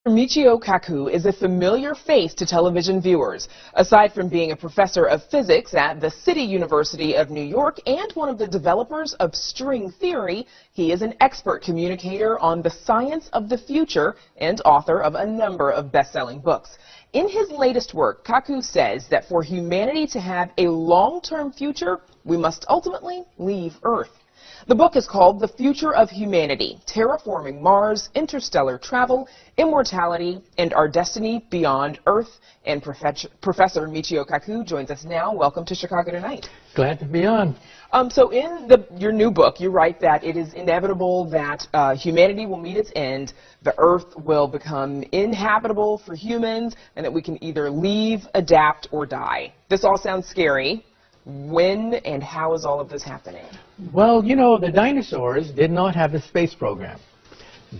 Michio Kaku is a familiar face to television viewers. Aside from being a professor of physics at the City University of New York and one of the developers of string theory, he is an expert communicator on the science of the future and author of a number of best-selling books. In his latest work, Kaku says that for humanity to have a long-term future, we must ultimately leave Earth. The book is called The Future of Humanity: Terraforming Mars, Interstellar Travel, Immortality, and Our Destiny Beyond Earth. And Professor Michio Kaku joins us now. Welcome to Chicago Tonight. Glad to be on. So in your new book, you write that it is inevitable that humanity will meet its end, the Earth will become inhabitable for humans, and that we can either leave, adapt, or die. This all sounds scary. When and how is all of this happening? Well, you know, the dinosaurs did not have a space program.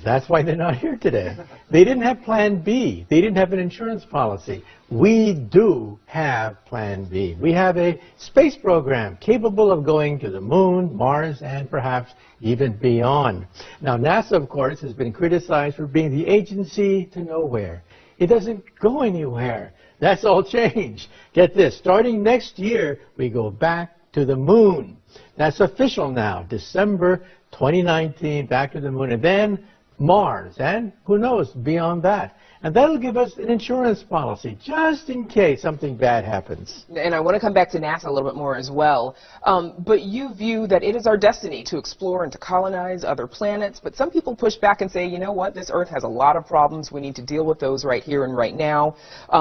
That's why they're not here today. They didn't have Plan B. They didn't have an insurance policy. We do have Plan B. We have a space program capable of going to the moon, Mars, and perhaps even beyond. Now, NASA, of course, has been criticized for being the agency to nowhere. It doesn't go anywhere. That's all changed. Get this, starting next year, we go back to the moon. That's official now, December 2019, back to the moon, and then Mars, and who knows, beyond that. And that'll give us an insurance policy, just in case something bad happens. And I want to come back to NASA a little bit more as well. But you view that it is our destiny to explore and to colonize other planets. But some people push back and say, you know what, this Earth has a lot of problems. We need to deal with those right here and right now.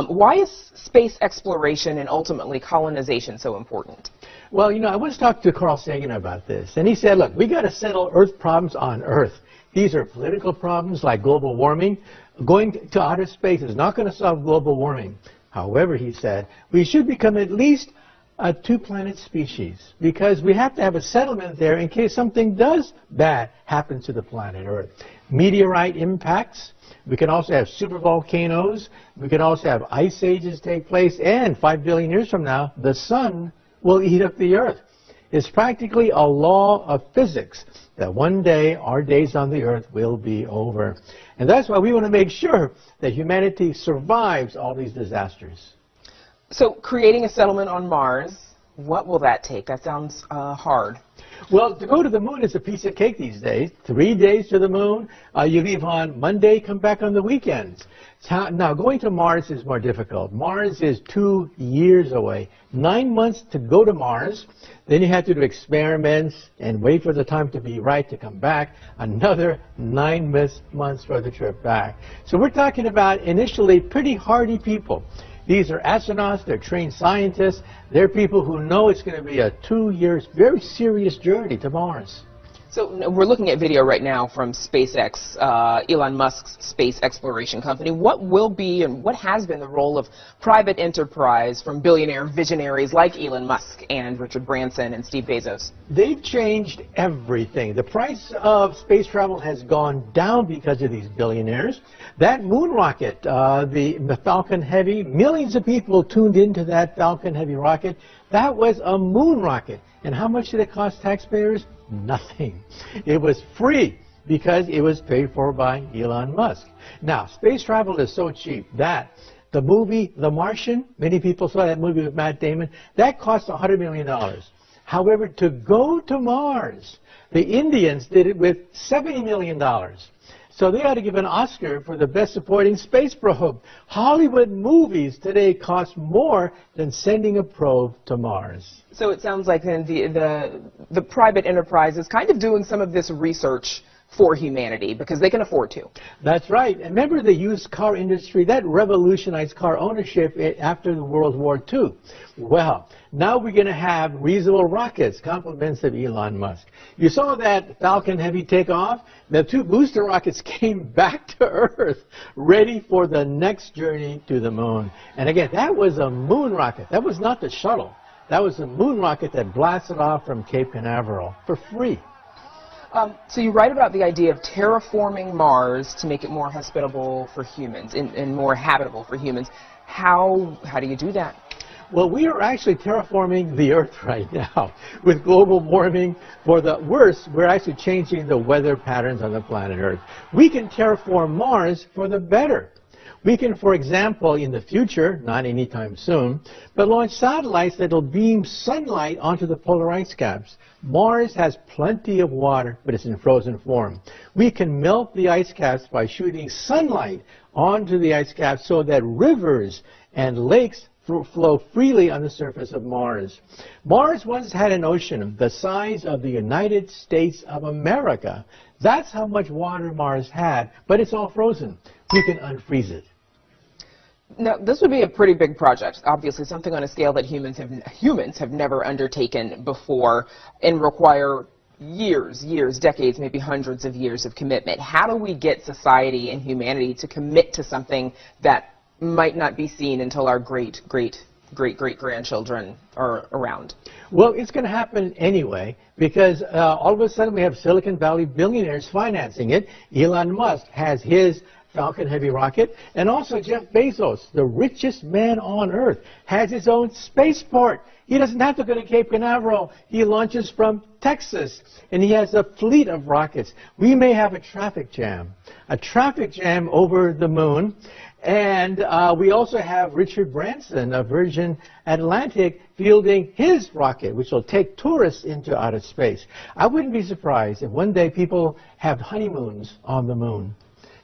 Why is space exploration and ultimately colonization so important? Well, you know, I once talked to Carl Sagan about this, and he said, look, we got to settle Earth problems on Earth. These are political problems like global warming. Going to outer space is not going to solve global warming. However, he said, we should become at least a two-planet species because we have to have a settlement there in case something bad happens to the planet Earth. Meteorite impacts. We can also have supervolcanoes. We can also have ice ages take place. And 5 billion years from now, the sun will eat up the Earth. It's practically a law of physics that one day our days on the Earth will be over. And that's why we want to make sure that humanity survives all these disasters. So creating a settlement on Mars, what will that take? That sounds hard. Well, to go to the moon is a piece of cake these days. 3 days to the moon. You leave on Monday, come back on the weekends. Now, going to Mars is more difficult. Mars is 2 years away. 9 months to go to Mars. Then you have to do experiments and wait for the time to be right to come back. Another 9 months for the trip back. So we're talking about initially pretty hardy people. These are astronauts, they're trained scientists, they're people who know it's going to be a 2 years, very serious journey to Mars. So we're looking at video right now from SpaceX, Elon Musk's space exploration company. What will be and what has been the role of private enterprise from billionaire visionaries like Elon Musk and Richard Branson and Steve Bezos? They've changed everything. The price of space travel has gone down because of these billionaires. That moon rocket, the Falcon Heavy, millions of people tuned into that Falcon Heavy rocket. That was a moon rocket. And how much did it cost taxpayers? Nothing. It was free because it was paid for by Elon Musk. Now, space travel is so cheap that the movie The Martian, many people saw that movie with Matt Damon, that cost $100 million. However, to go to Mars, the Indians did it with $70 million. So they ought to give an Oscar for the best supporting space probe. Hollywood movies today cost more than sending a probe to Mars. So it sounds like then the private enterprise is kind of doing some of this research for humanity because they can afford to. That's right. And remember the used car industry? That revolutionized car ownership after the World War II. Well, now we're going to have reusable rockets, compliments of Elon Musk. You saw that Falcon Heavy take off? The 2 booster rockets came back to Earth, ready for the next journey to the moon. And again, that was a moon rocket. That was not the shuttle. That was a moon rocket that blasted off from Cape Canaveral for free. So you write about the idea of terraforming Mars to make it more hospitable for humans and more habitable for humans. How do you do that? Well, we are actually terraforming the Earth right now. With global warming, for the worse, we're actually changing the weather patterns on the planet Earth. We can terraform Mars for the better. We can, for example, in the future, not anytime soon, but launch satellites that will beam sunlight onto the polar ice caps. Mars has plenty of water, but it's in frozen form. We can melt the ice caps by shooting sunlight onto the ice caps so that rivers and lakes flow freely on the surface of Mars. Mars once had an ocean the size of the United States of America. That's how much water Mars had, but it's all frozen. We can unfreeze it. Now, this would be a pretty big project, obviously something on a scale that humans have never undertaken before and require years, decades, maybe hundreds of years of commitment. How do we get society and humanity to commit to something that might not be seen until our great-great-great-grandchildren are around? Well, it's going to happen anyway because all of a sudden we have Silicon Valley billionaires financing it. Elon Musk has his Falcon Heavy rocket, and also Jeff Bezos, the richest man on Earth, has his own spaceport. He doesn't have to go to Cape Canaveral. He launches from Texas, and he has a fleet of rockets. We may have a traffic jam over the moon. And we also have Richard Branson of Virgin Atlantic fielding his rocket, which will take tourists into outer space. I wouldn't be surprised if one day people have honeymoons on the moon.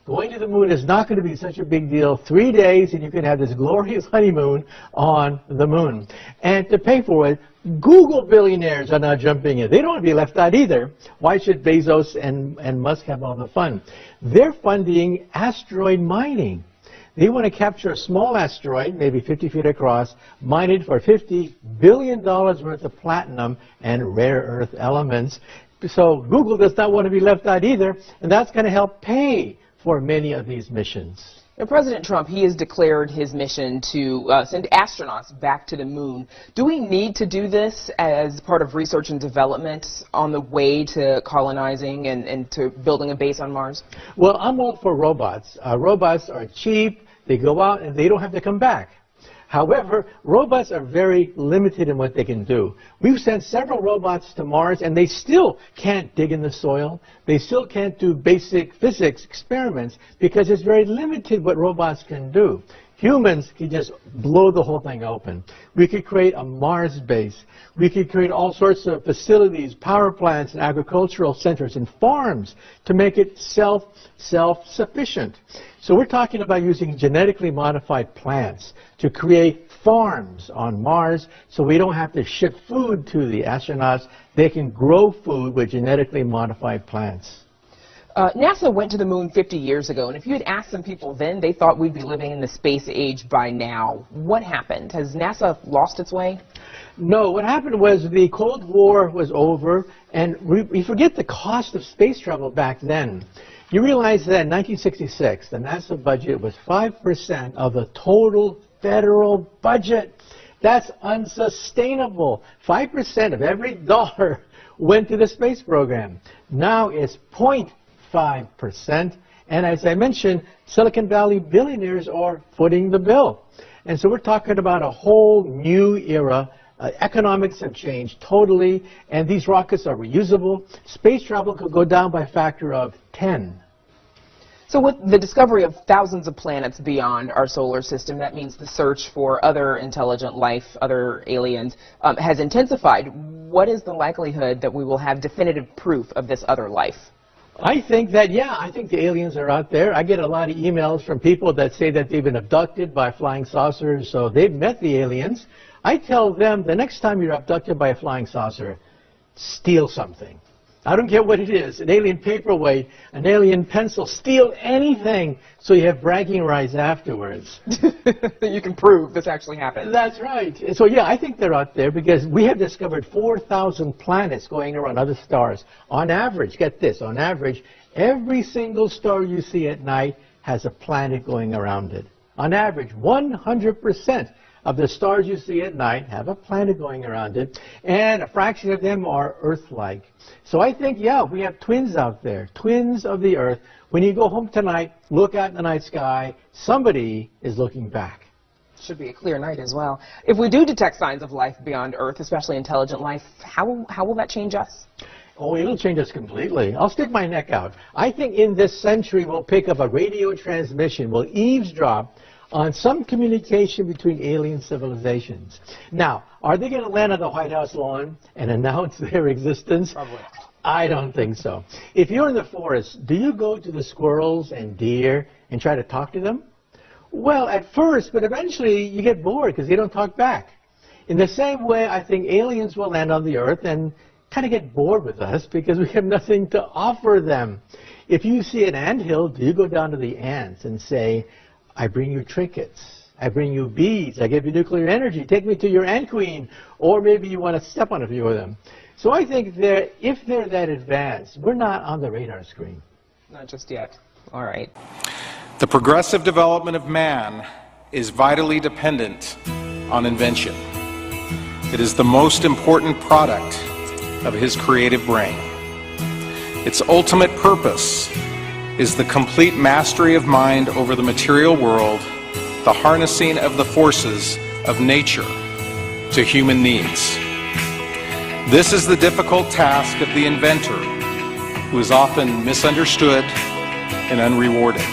Going to the moon is not going to be such a big deal. 3 days and you can have this glorious honeymoon on the moon. And to pay for it, Google billionaires are now jumping in. They don't want to be left out either. Why should Bezos and Musk have all the fun? They're funding asteroid mining. They want to capture a small asteroid, maybe 50 feet across, mine it for $50 billion worth of platinum and rare earth elements. So Google does not want to be left out either, and that's going to help pay for many of these missions. Now, President Trump, he has declared his mission to send astronauts back to the moon. Do we need to do this as part of research and development on the way to colonizing and to building a base on Mars? Well, I'm all for robots. Robots are cheap. They go out and they don't have to come back. However, robots are very limited in what they can do. We've sent several robots to Mars, and they still can't dig in the soil. They still can't do basic physics experiments because it's very limited what robots can do. Humans can just blow the whole thing open. We could create a Mars base. We could create all sorts of facilities, power plants, and agricultural centers and farms to make it self-sufficient. So we're talking about using genetically modified plants to create farms on Mars so we don't have to ship food to the astronauts. They can grow food with genetically modified plants. NASA went to the moon 50 years ago, and if you had asked some people then, they thought we'd be living in the space age by now. What happened? Has NASA lost its way? No, what happened was the Cold War was over, and we forget the cost of space travel back then. You realize that in 1966, the NASA budget was 5% of the total federal budget. That's unsustainable. 5% of every dollar went to the space program. Now it's 0.5%. And as I mentioned, Silicon Valley billionaires are footing the bill. And so we're talking about a whole new era. Economics have changed totally, and these rockets are reusable. Space travel could go down by a factor of 10. So with the discovery of thousands of planets beyond our solar system, that means the search for other intelligent life, other aliens, has intensified. What is the likelihood that we will have definitive proof of this other life? I think that, yeah, I think the aliens are out there. I get a lot of emails from people that say that they've been abducted by flying saucers, so they've met the aliens. I tell them the next time you're abducted by a flying saucer, steal something. I don't care what it is, an alien paperweight, an alien pencil, steal anything so you have bragging rights afterwards. You can prove this actually happened. That's right. So yeah, I think they're out there because we have discovered 4,000 planets going around other stars. On average, get this, on average, every single star you see at night has a planet going around it. On average, 100% of the stars you see at night have a planet going around it, and a fraction of them are Earth-like. So I think, yeah, we have twins out there, twins of the Earth. When you go home tonight, look out in the night sky, somebody is looking back. Should be a clear night as well. If we do detect signs of life beyond Earth, especially intelligent life, how will that change us? Oh, it'll change us completely. I'll stick my neck out. I think in this century we'll pick up a radio transmission, we'll eavesdrop on some communication between alien civilizations. Now, are they going to land on the White House lawn and announce their existence? Probably. I don't think so. If you're in the forest, do you go to the squirrels and deer and try to talk to them? Well, at first, but eventually you get bored because they don't talk back. In the same way, I think aliens will land on the Earth and kind of get bored with us because we have nothing to offer them. If you see an anthill, do you go down to the ants and say, I bring you trinkets, I bring you beads, I give you nuclear energy, take me to your ant queen, or maybe you want to step on a few of them. So I think if they're that advanced, we're not on the radar screen. Not just yet. All right. The progressive development of man is vitally dependent on invention. It is the most important product of his creative brain. Its ultimate purpose is the complete mastery of mind over the material world, the harnessing of the forces of nature to human needs. This is the difficult task of the inventor, who is often misunderstood and unrewarded.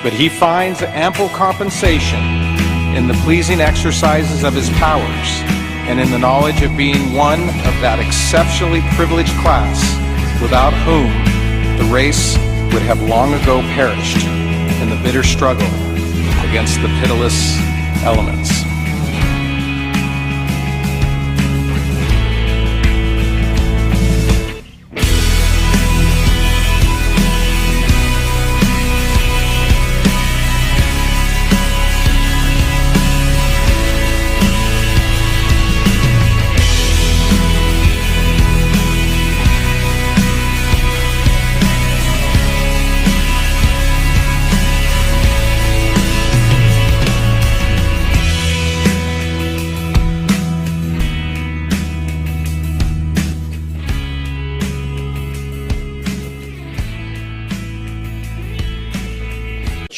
But he finds ample compensation in the pleasing exercises of his powers and in the knowledge of being one of that exceptionally privileged class without whom the race would have long ago perished in the bitter struggle against the pitiless elements.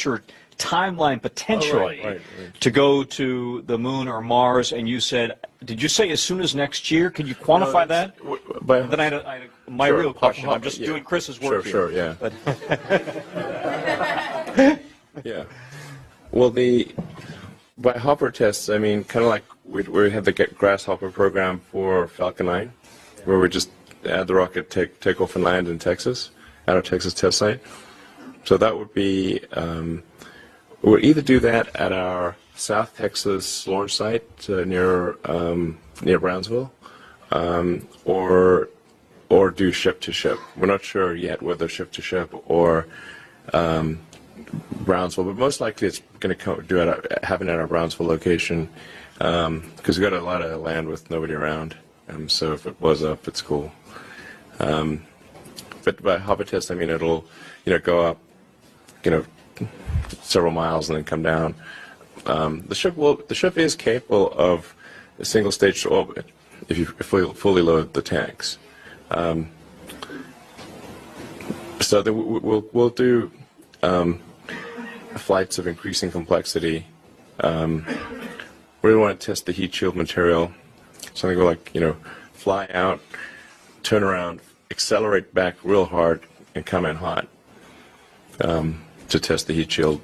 Your timeline potentially to go to the moon or Mars, and you said, did you say as soon as next year? Can you quantify that? Then I had my real question. I'm just doing Chris's work here. Sure, yeah. Yeah. Well, by hopper tests, I mean, kind of like we had the Grasshopper program for Falcon 9, where we just add the rocket, take off and land in Texas, at our Texas test site. So that would be, we'll either do that at our South Texas launch site near Brownsville, or do ship to ship. We're not sure yet whether ship to ship or Brownsville, but most likely it's going to happen at our Brownsville location because we've got a lot of land with nobody around. So if it was up, it's cool. But by hopper test, I mean it'll go up, several miles and then come down. The ship is capable of a single stage orbit if you fully load the tanks. So we'll do flights of increasing complexity. We want to test the heat shield material. Something like fly out, turn around, accelerate back real hard, and come in hot. To test the heat shield,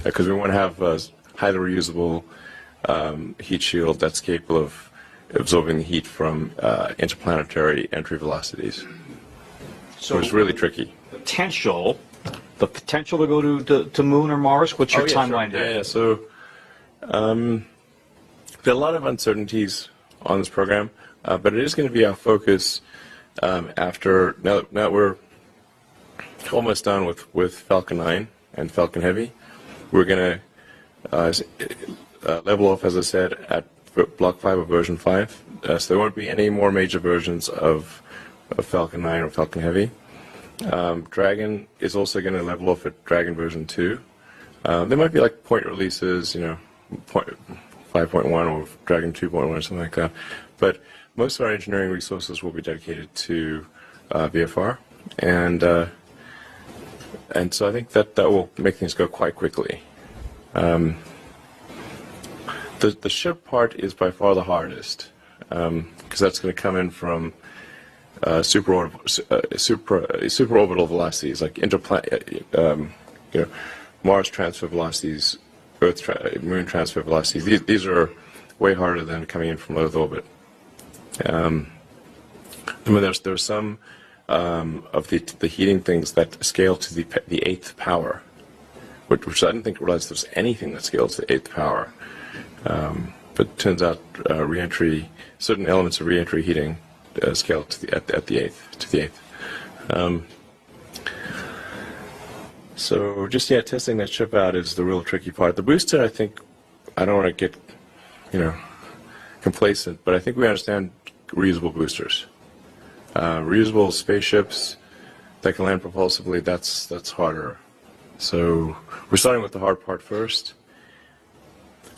because we want to have a highly reusable heat shield that's capable of absorbing the heat from interplanetary entry velocities. So it's really tricky. The potential to go to Moon or Mars. What's your timeline there? Yeah. So there are a lot of uncertainties on this program, but it is going to be our focus after now we're almost done with Falcon 9 and Falcon Heavy. We're going to level off, as I said, at Block 5 of version 5. So there won't be any more major versions of Falcon 9 or Falcon Heavy. Dragon is also going to level off at Dragon version 2. There might be like point releases, 5.1 or Dragon 2.1 or something like that. But most of our engineering resources will be dedicated to VFR. And so I think that will make things go quite quickly. The ship part is by far the hardest, because that's going to come in from supraorbital velocities, like Mars transfer velocities, Moon transfer velocities. These are way harder than coming in from Earth orbit. I mean, there's some of the heating things that scale to the 8th power, which I didn't realize there's anything that scales to the 8th power. But it turns out certain elements of re-entry heating scale to the 8th. So just testing that ship out is the real tricky part. The booster, I think, I don't want to get complacent, but I think we understand reusable boosters. Reusable spaceships that can land propulsively, that's harder. So we're starting with the hard part first.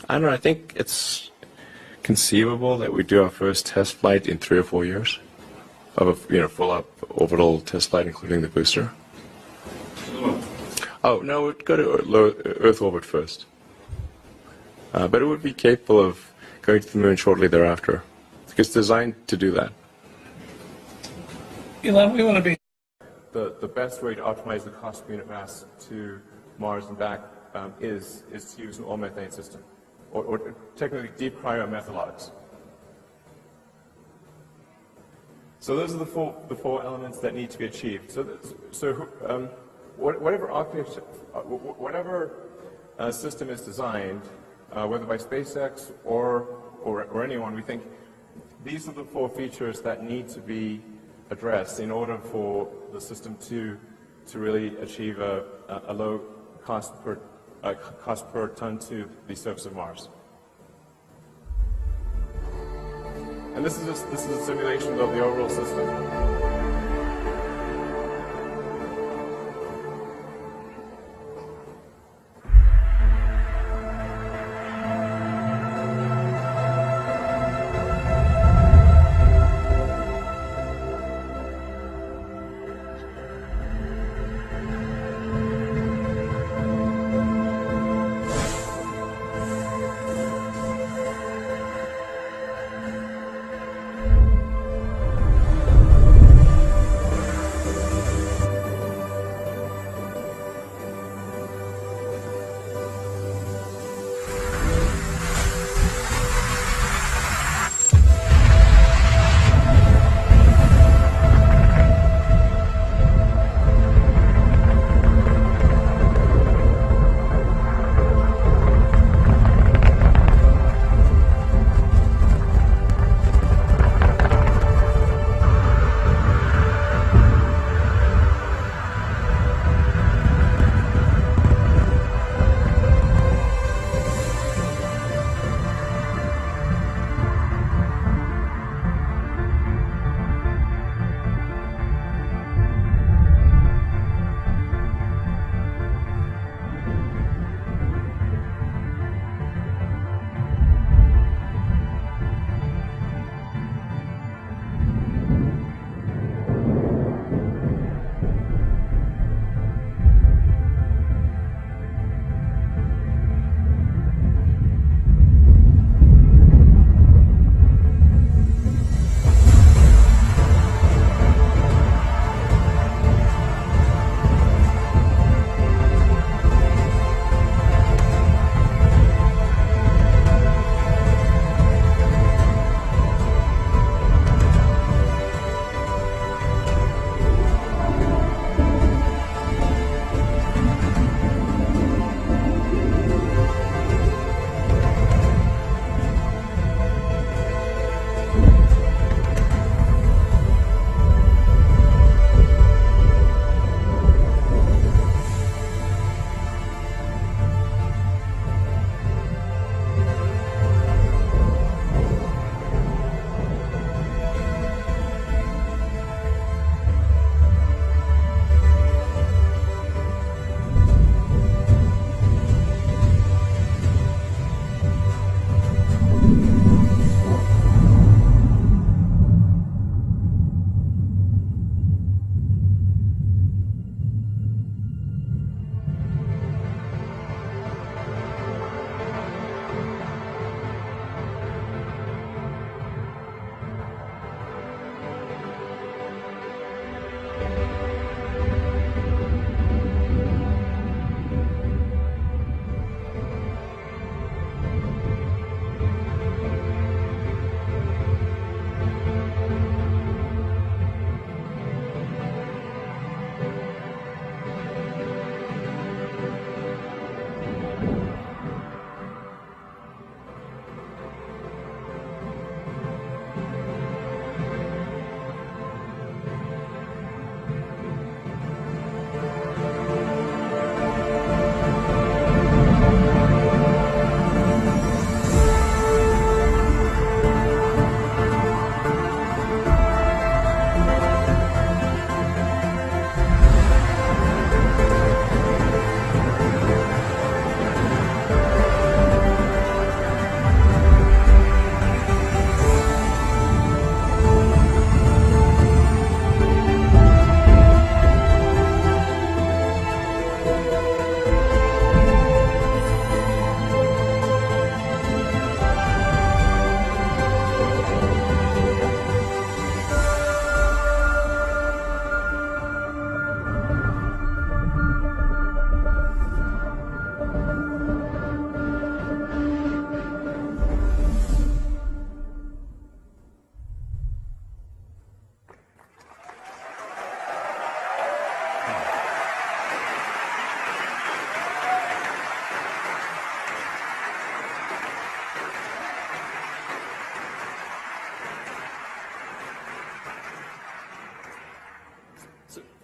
I don't know, I think it's conceivable that we do our first test flight in 3 or 4 years of a full-up orbital test flight, including the booster. Oh, no, we'd go to Earth orbit first. But it would be capable of going to the Moon shortly thereafter. It's designed to do that. Elon, we want to be... The best way to optimize the cost per unit mass to Mars and back is to use an all-methane system, or technically deep cryometalogs. So those are the four elements that need to be achieved. Whatever architecture, whatever system is designed, whether by SpaceX or anyone, we think these are the 4 features that need to be addressed in order for the system to really achieve a low cost per ton to the surface of Mars. And this is a simulation of the overall system.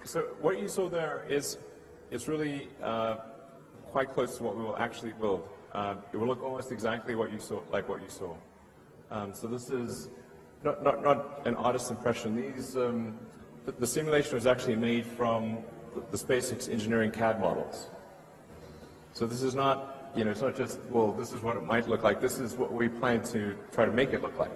So what you saw there is really quite close to what we will actually build. It will look almost exactly what you saw, like what you saw. So this is not an artist's impression. These the simulation was actually made from the SpaceX engineering CAD models. So this is not, it's not just, well, this is what it might look like. This is what we plan to try to make it look like.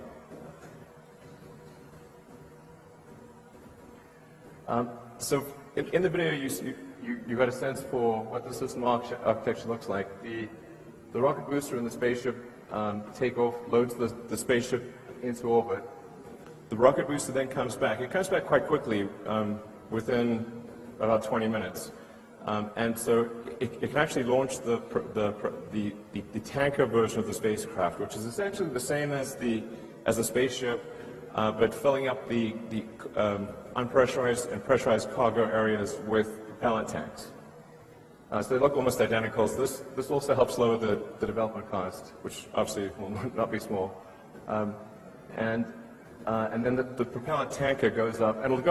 So in the video, you got a sense for what the system architecture looks like. The rocket booster and the spaceship take off, loads the spaceship into orbit. The rocket booster then comes back. It comes back quite quickly, within about 20 minutes. And so it can actually launch the tanker version of the spacecraft, which is essentially the same as the spaceship, but filling up the unpressurized and pressurized cargo areas with propellant tanks. So they look almost identical. So this also helps lower the development cost, which obviously will not be small. And then the propellant tanker goes up, and it'll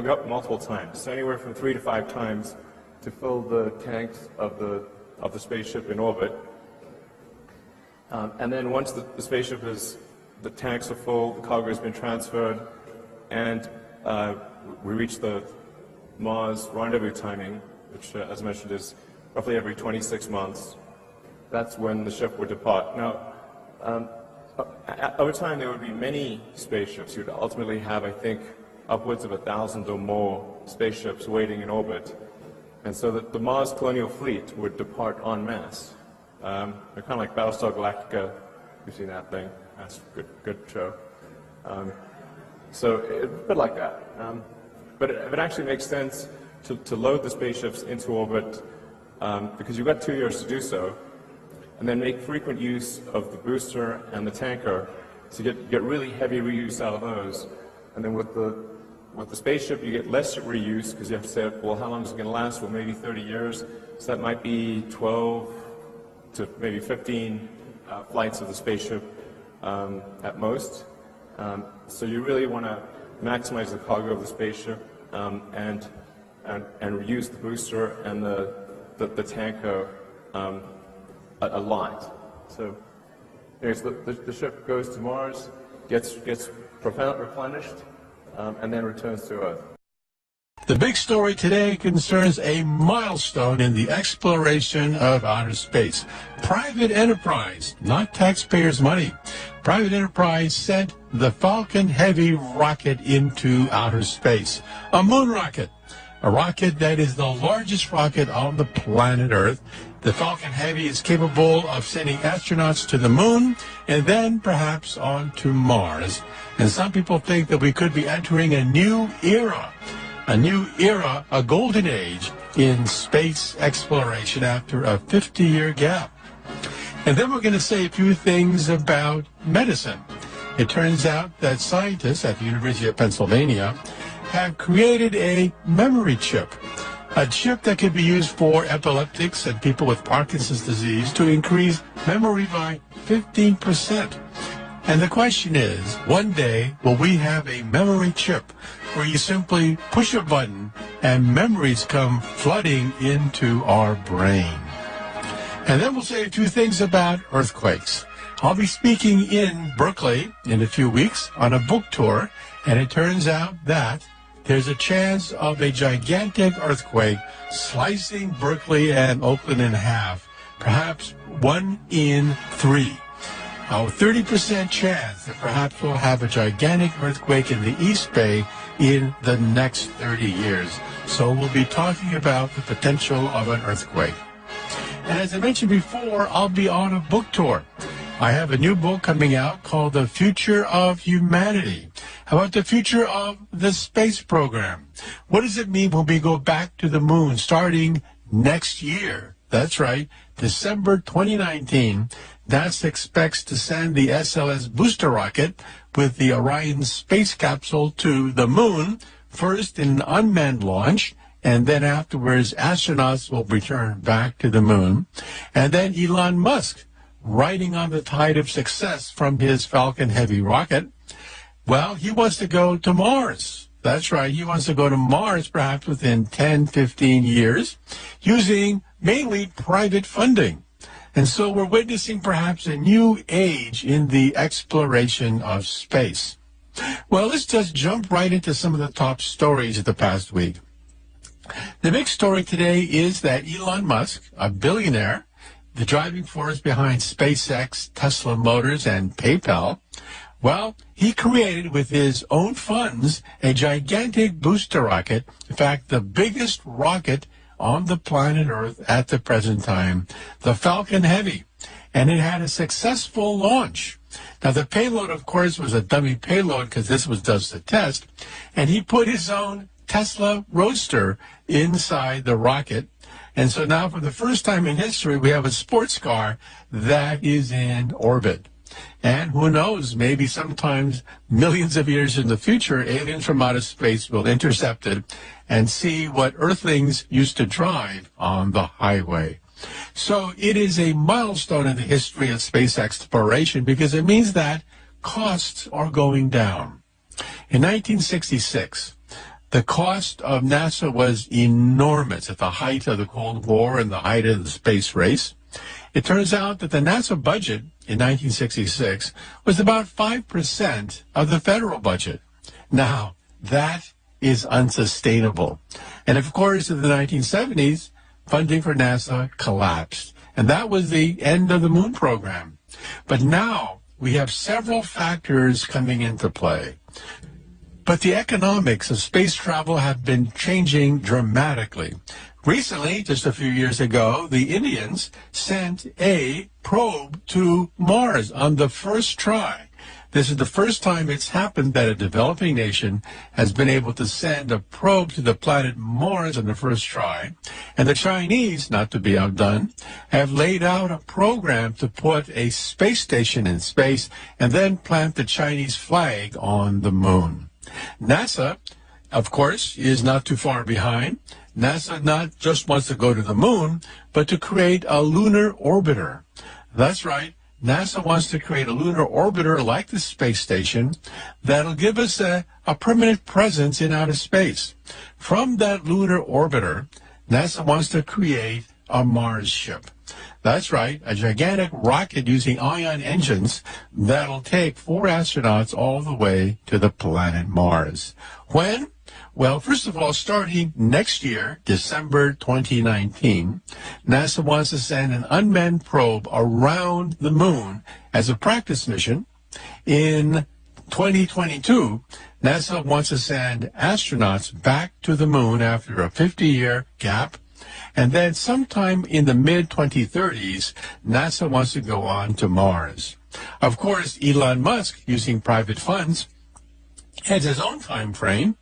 go up multiple times, so anywhere from 3 to 5 times to fill the tanks of the spaceship in orbit. And then once the tanks are full, the cargo has been transferred, and we reach the Mars rendezvous timing, which, as I mentioned, is roughly every 26 months. That's when the ship would depart. Now, over time, there would be many spaceships. You'd ultimately have, I think, upwards of 1,000 or more spaceships waiting in orbit. And so the Mars colonial fleet would depart en masse. They're kind of like Battlestar Galactica. You've seen that thing. That's a good show. So it's a bit like that. But it actually makes sense to load the spaceships into orbit because you've got 2 years to do so, and then make frequent use of the booster and the tanker to get really heavy reuse out of those. And then with the spaceship, you get less reuse because you have to say, well, how long is it going to last? Well, maybe 30 years. So that might be 12 to maybe 15 flights of the spaceship at most. So you really want to maximize the cargo of the spaceship and reuse the booster and the tanker a lot. So anyways, the ship goes to Mars, gets replenished, and then returns to Earth. The big story today concerns a milestone in the exploration of outer space. Private enterprise, not taxpayers' money. Private enterprise sent the Falcon Heavy rocket into outer space. A moon rocket. A rocket that is the largest rocket on the planet Earth. The Falcon Heavy is capable of sending astronauts to the moon and then perhaps on to Mars. And some people think that we could be entering a new era. A new era, a golden age in space exploration after a 50-year gap. And then we're going to say a few things about medicine. It turns out that scientists at the University of Pennsylvania have created a memory chip. A chip that could be used for epileptics and people with Parkinson's disease to increase memory by 15%. And the question is, one day, will we have a memory chip where you simply push a button and memories come flooding into our brain? And then we'll say a few things about earthquakes. I'll be speaking in Berkeley in a few weeks on a book tour, and it turns out that there's a chance of a gigantic earthquake slicing Berkeley and Oakland in half, perhaps 1 in 3. A 30% chance that perhaps we'll have a gigantic earthquake in the East Bay in the next 30 years. So we'll be talking about the potential of an earthquake. And as I mentioned before, I'll be on a book tour. I have a new book coming out called The Future of Humanity. How about the future of the space program? What does it mean when we go back to the moon starting next year? That's right, December 2019. NASA expects to send the SLS booster rocket with the Orion space capsule to the moon, first in an unmanned launch, and then afterwards astronauts will return back to the moon. And then Elon Musk, riding on the tide of success from his Falcon Heavy rocket, well, he wants to go to Mars. That's right. He wants to go to Mars perhaps within 10, 15 years using mainly private funding. And so we're witnessing perhaps a new age in the exploration of space. Well, let's just jump right into some of the top stories of the past week. The big story today is that Elon Musk, a billionaire, the driving force behind SpaceX, Tesla Motors, and PayPal, well, he created with his own funds a gigantic booster rocket, in fact, the biggest rocket on the planet Earth at the present time, the Falcon Heavy, and it had a successful launch. Now, the payload, of course, was a dummy payload because this was just a test, and he put his own Tesla Roadster inside the rocket. And so now, for the first time in history, we have a sports car that is in orbit. And who knows, maybe sometimes millions of years in the future, aliens from outer space will intercept it and see what Earthlings used to drive on the highway. So it is a milestone in the history of space exploration because it means that costs are going down. In 1966, the cost of NASA was enormous at the height of the Cold War and the height of the space race. It turns out that the NASA budget in 1966 was about 5% of the federal budget. Now, that is unsustainable. And of course, in the 1970s, funding for NASA collapsed. And that was the end of the moon program. But now we have several factors coming into play. But the economics of space travel have been changing dramatically. Recently, just a few years ago, the Indians sent a probe to Mars on the first try. This is the first time it's happened that a developing nation has been able to send a probe to the planet Mars on the first try. And the Chinese, not to be outdone, have laid out a program to put a space station in space and then plant the Chinese flag on the moon. NASA, of course, is not too far behind. NASA not just wants to go to the moon, but to create a lunar orbiter. That's right. NASA wants to create a lunar orbiter like the space station that'll give us a permanent presence in outer space. From that lunar orbiter, NASA wants to create a Mars ship. That's right, a gigantic rocket using ion engines that'll take 4 astronauts all the way to the planet Mars. When? Well, first of all, starting next year, December 2019, NASA wants to send an unmanned probe around the moon as a practice mission. In 2022, NASA wants to send astronauts back to the moon after a 50-year gap. And then sometime in the mid-2030s, NASA wants to go on to Mars. Of course, Elon Musk, using private funds, has his own time frame.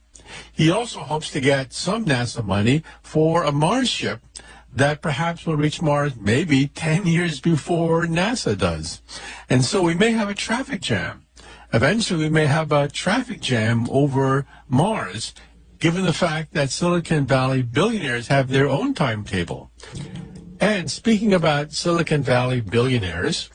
He also hopes to get some NASA money for a Mars ship that perhaps will reach Mars maybe 10 years before NASA does. And so we may have a traffic jam. Eventually, we may have a traffic jam over Mars, given the fact that Silicon Valley billionaires have their own timetable. And speaking about Silicon Valley billionaires,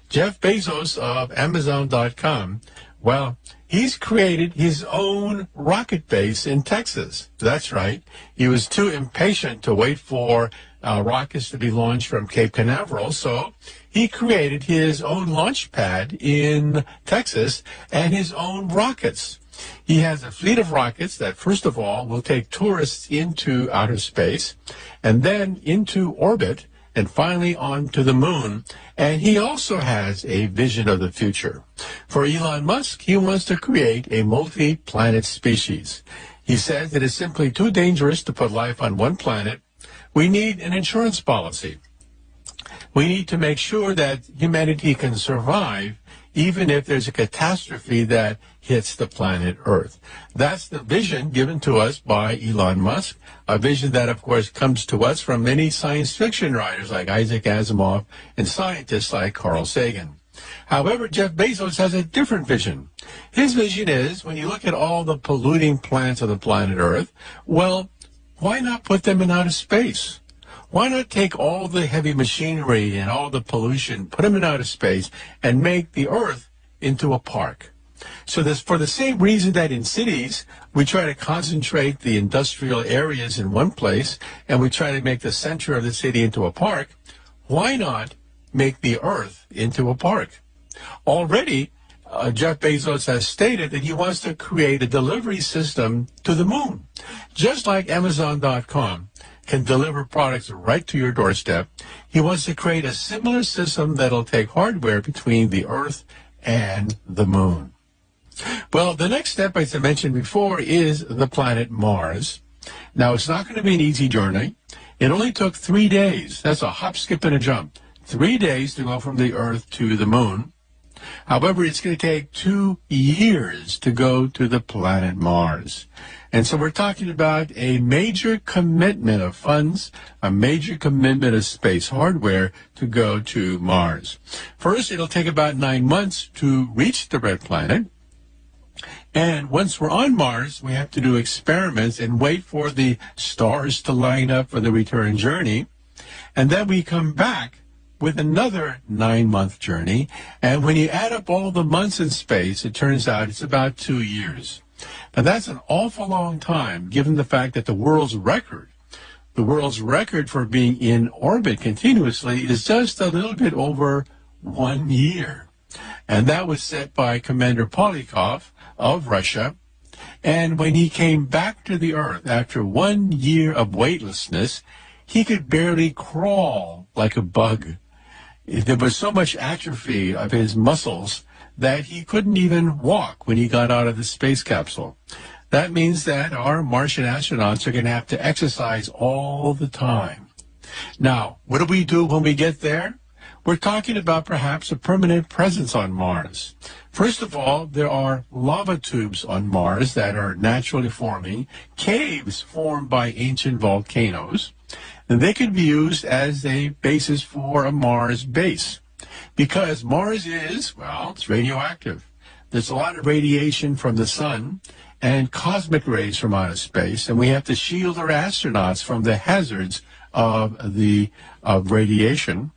Jeff Bezos of Amazon.com, well, he's created his own rocket base in Texas. That's right. He was too impatient to wait for rockets to be launched from Cape Canaveral, so he created his own launch pad in Texas and his own rockets. He has a fleet of rockets that, first of all, will take tourists into outer space and then into orbit and finally onto the moon. And he also has a vision of the future. For Elon Musk, he wants to create a multi-planet species. He says it is simply too dangerous to put life on one planet. We need an insurance policy. We need to make sure that humanity can survive even if there's a catastrophe that hits the planet Earth. That's the vision given to us by Elon Musk, a vision that, of course, comes to us from many science fiction writers like Isaac Asimov and scientists like Carl Sagan. However, Jeff Bezos has a different vision. His vision is, when you look at all the polluting plants on the planet Earth, well, why not put them in outer space? Why not take all the heavy machinery and all the pollution, put them in outer space, and make the Earth into a park? So this, for the same reason that in cities, we try to concentrate the industrial areas in one place, and we try to make the center of the city into a park, why not make the Earth into a park? Already, Jeff Bezos has stated that he wants to create a delivery system to the moon. Just like Amazon.com can deliver products right to your doorstep, he wants to create a similar system that'll take hardware between the Earth and the moon. Well, the next step, as I mentioned before, is the planet Mars. Now, it's not going to be an easy journey. It only took 3 days. That's a hop, skip, and a jump. 3 days to go from the Earth to the moon. However, it's going to take 2 years to go to the planet Mars. And so we're talking about a major commitment of funds, a major commitment of space hardware to go to Mars. First, it'll take about 9 months to reach the red planet. And once we're on Mars, we have to do experiments and wait for the stars to line up for the return journey. And then we come back with another 9-month journey. And when you add up all the months in space, it turns out it's about 2 years. Now, that's an awful long time, given the fact that the world's record for being in orbit continuously is just a little bit over 1 year. And that was set by Commander Polyakov of Russia. And when he came back to the Earth after 1 year of weightlessness, he could barely crawl like a bug. There was so much atrophy of his muscles that he couldn't even walk when he got out of the space capsule. That means that our Martian astronauts are going to have to exercise all the time. Now, what do we do when we get there? We're talking about perhaps a permanent presence on Mars. First of all, there are lava tubes on Mars that are naturally forming, caves formed by ancient volcanoes, and they could be used as a basis for a Mars base. Because Mars is, well, it's radioactive. There's a lot of radiation from the sun and cosmic rays from outer space, and we have to shield our astronauts from the hazards of radiation.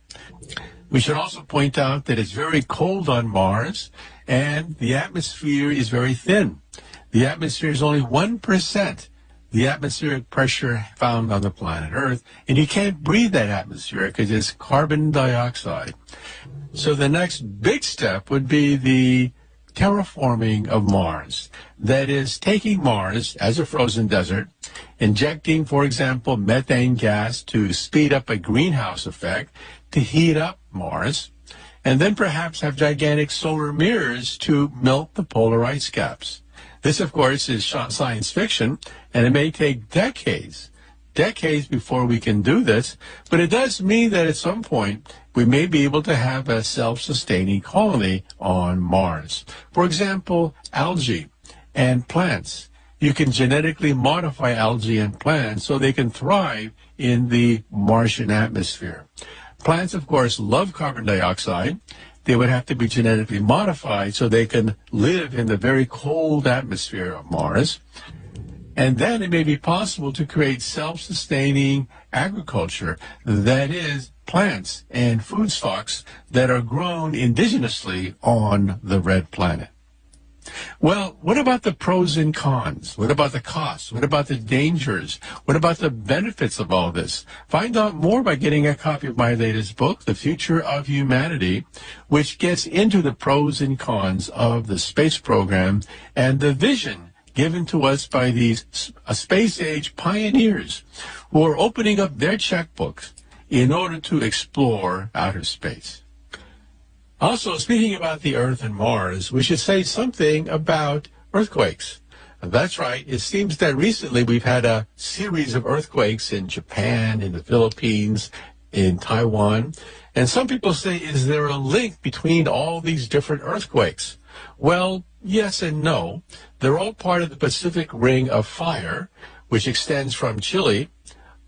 We should also point out that it's very cold on Mars, and the atmosphere is very thin. The atmosphere is only 1% the atmospheric pressure found on the planet Earth, and you can't breathe that atmosphere because it's carbon dioxide. So the next big step would be the terraforming of Mars. That is, taking Mars as a frozen desert, injecting, for example, methane gas to speed up a greenhouse effect to heat up Mars, and then perhaps have gigantic solar mirrors to melt the polar ice caps. This, of course, is science fiction, and it may take decades before we can do this, but it does mean that at some point we may be able to have a self-sustaining colony on Mars. For example, algae and plants. You can genetically modify algae and plants so they can thrive in the Martian atmosphere. Plants, of course, love carbon dioxide. They would have to be genetically modified so they can live in the very cold atmosphere of Mars. And then it may be possible to create self-sustaining agriculture, that is, plants and food stocks that are grown indigenously on the red planet. Well, what about the pros and cons? What about the costs? What about the dangers? What about the benefits of all this? Find out more by getting a copy of my latest book, The Future of Humanity, which gets into the pros and cons of the space program and the vision given to us by these space-age pioneers who are opening up their checkbooks in order to explore outer space. Also, speaking about the Earth and Mars, we should say something about earthquakes. That's right. It seems that recently we've had a series of earthquakes in Japan, in the Philippines, in Taiwan. And some people say, is there a link between all these different earthquakes? Well, yes and no. They're all part of the Pacific Ring of Fire, which extends from Chile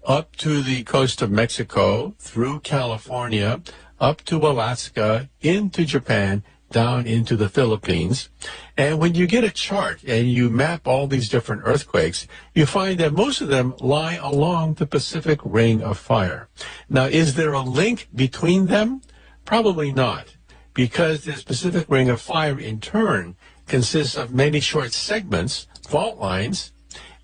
up to the coast of Mexico, through California, up to Alaska, into Japan, down into the Philippines. And when you get a chart and you map all these different earthquakes, you find that most of them lie along the Pacific Ring of Fire. Now, is there a link between them? Probably not, because this Pacific Ring of Fire, in turn, consists of many short segments, fault lines,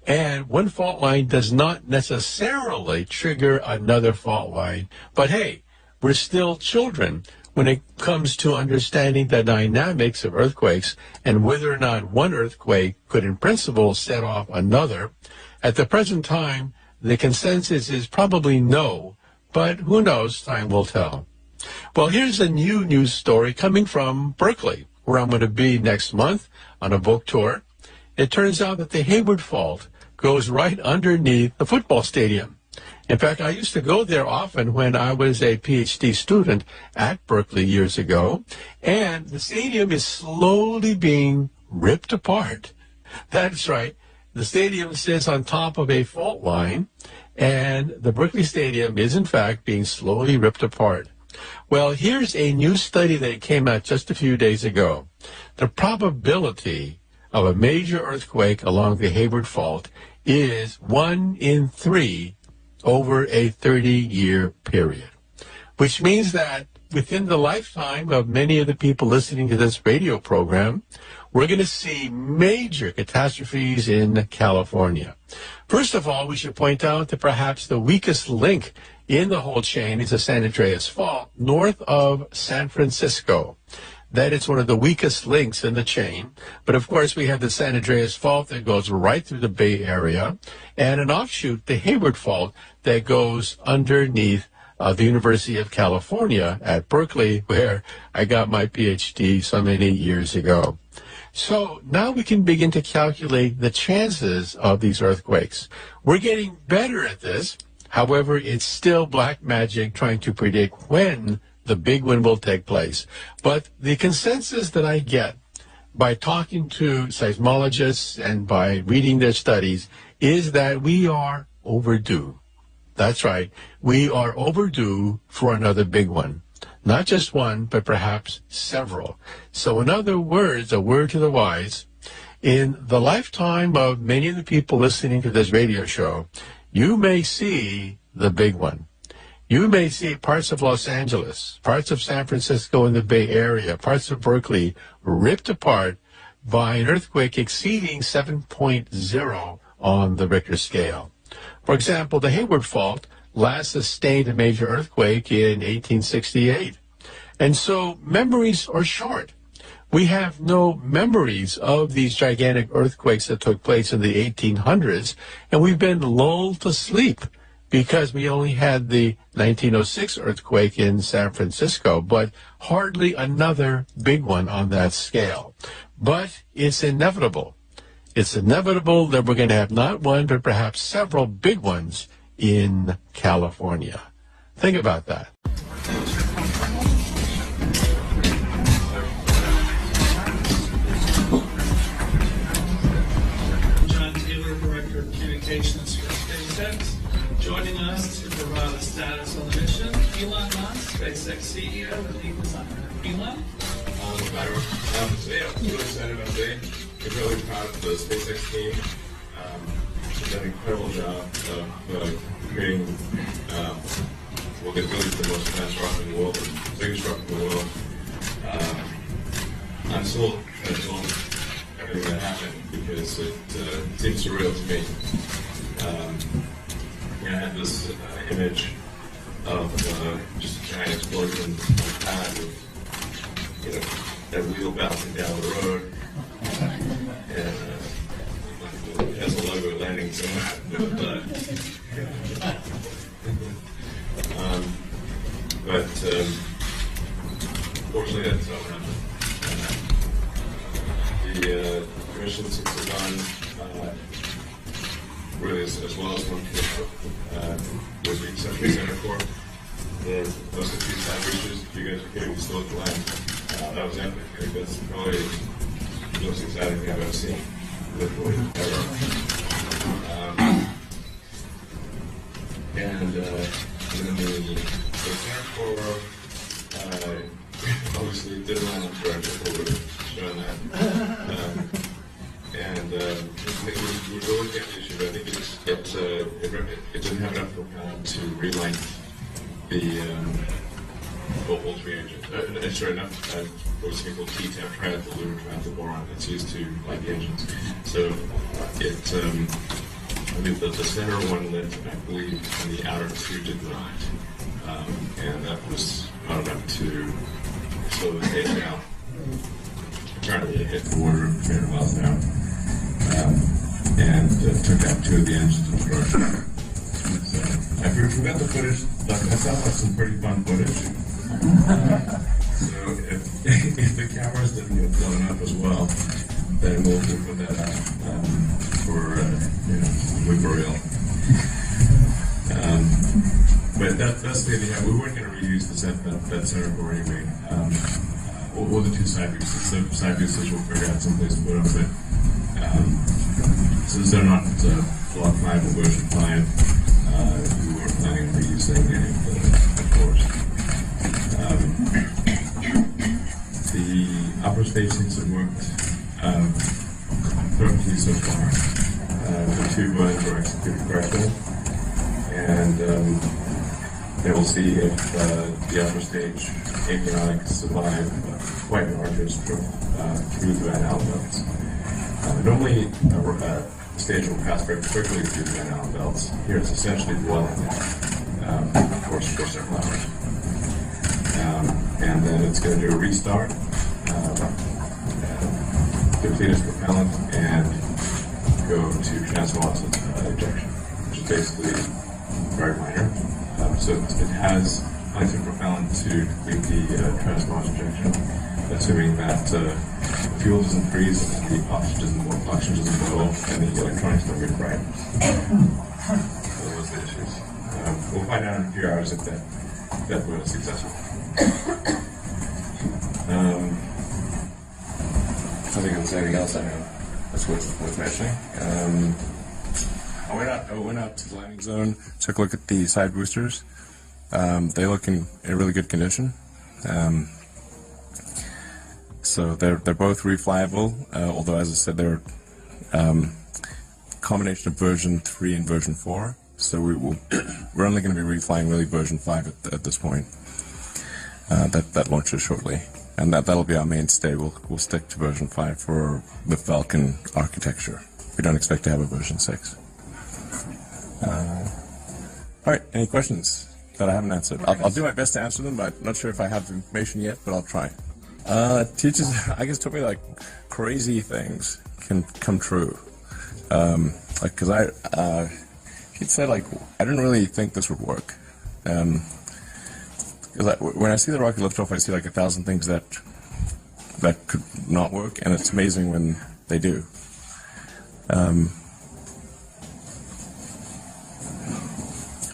and one fault line does not necessarily trigger another fault line. But hey, we're still children when it comes to understanding the dynamics of earthquakes and whether or not one earthquake could in principle set off another. At the present time, the consensus is probably no, but who knows, time will tell. Well, here's a new news story coming from Berkeley, where I'm going to be next month on a book tour. It turns out that the Hayward Fault goes right underneath the football stadium. In fact, I used to go there often when I was a PhD student at Berkeley years ago, and the stadium is slowly being ripped apart. That's right. The stadium sits on top of a fault line, and the Berkeley Stadium is, in fact, being slowly ripped apart. Well, here's a new study that came out just a few days ago. The probability of a major earthquake along the Hayward Fault is 1 in 3 over a 30-year period, which means that within the lifetime of many of the people listening to this radio program, we're going to see major catastrophes in California. First of all, we should point out that perhaps the weakest link in the whole chain is the San Andreas Fault north of San Francisco. That is one of the weakest links in the chain. But of course, we have the San Andreas Fault that goes right through the Bay Area, and an offshoot, the Hayward Fault, that goes underneath the University of California at Berkeley, where I got my PhD so many years ago. So now we can begin to calculate the chances of these earthquakes. We're getting better at this. However, it's still black magic trying to predict when the big one will take place. But the consensus that I get by talking to seismologists and by reading their studies is that we are overdue. That's right. We are overdue for another big one. Not just one, but perhaps several. So in other words, a word to the wise, in the lifetime of many of the people listening to this radio show, you may see the big one. You may see parts of Los Angeles, parts of San Francisco and the Bay Area, parts of Berkeley ripped apart by an earthquake exceeding 7.0 on the Richter scale. For example, the Hayward Fault last sustained a major earthquake in 1868. And so memories are short. We have no memories of these gigantic earthquakes that took place in the 1800s, and we've been lulled to sleep because we only had the 1906 earthquake in San Francisco, but hardly another big one on that scale. But it's inevitable. It's inevitable that we're going to have not one, but perhaps several big ones in California. Think about that. John Taylor, Director of Communications for SpaceX. Joining us to provide a status on the mission, Elon Musk, SpaceX CEO and lead designer. Elon? So yeah, I'm really excited about today. I'm really proud of the SpaceX team. They've done an incredible job of creating what is really the most advanced rocket in the world, the biggest rocket in the world. I'm still told everything that happened because it seems surreal to me. I had this image of just a giant explosion on the pad with, that wheel bouncing down the road, and it has a logo landing somewhere. But fortunately, that's not what happened. The mission has gone really as well as one could with the exception of Center Corps. And those are the two side reaches. You guys are getting still at the land. That was epic. I think that's probably the most exciting thing I've ever seen, literally, ever. And then the Center Corps obviously didn't land on track. People would have shown that. And we really get the issue, but I think it didn't have enough propellant to relight the voltage engine. Sorry, enough something called T-tetrahydroaluminum boron that's used to light the engines. So it, I mean, the center one lit, I believe, and the outer two did not. And that was not enough to slow the pace down. Apparently it hit the water at 300 miles an hour. And took out two of the engines in the garage. So, if we got the footage, that sounds like some pretty fun footage. So if the cameras didn't get blown up as well, then we'll put that out for real. But that's the idea. We weren't going to reuse that center core anyway. Or the two side views. The side views we'll figure out someplace to put them. But since they're not block 5 or version 5, we weren't planning on reusing any of the cores. The upper spacings have worked perfectly so far. The two runs were executed correctly, and they will see if the upper stage avionics survive quite an arduous trip through the Van Allen belts. Normally, a stage will pass very quickly through the Van Allen belts. Here it's essentially dwelling there for several hours. And then it's going to do a restart, deplete its propellant, and go to transloss ejection, which is basically very minor. So it has plenty of propellant to deplete the transloss ejection, assuming that fuel doesn't freeze and the oxygen doesn't blow, and the electronics don't get bright. So those are the issues. We'll find out in a few hours if that was successful. I think there's anything else I know that's worth mentioning. I went out to the landing zone, took a look at the side boosters. They look in really good condition. So they're both reflyable, although as I said, they're combination of version 3 and version 4. So we're only going to be reflying really version 5 at this point. That launches shortly, and that'll be our mainstay. We'll stick to version 5 for the Falcon architecture. We don't expect to have a version 6. All right, any questions that I haven't answered? I'll do my best to answer them, but I'm not sure if I have the information yet, but I'll try. Teachers, I guess, told me like crazy things can come true. Like, cause he'd said like, I didn't really think this would work. Cause when I see the rocket lift off, I see like 1,000 things that could not work, and it's amazing when they do.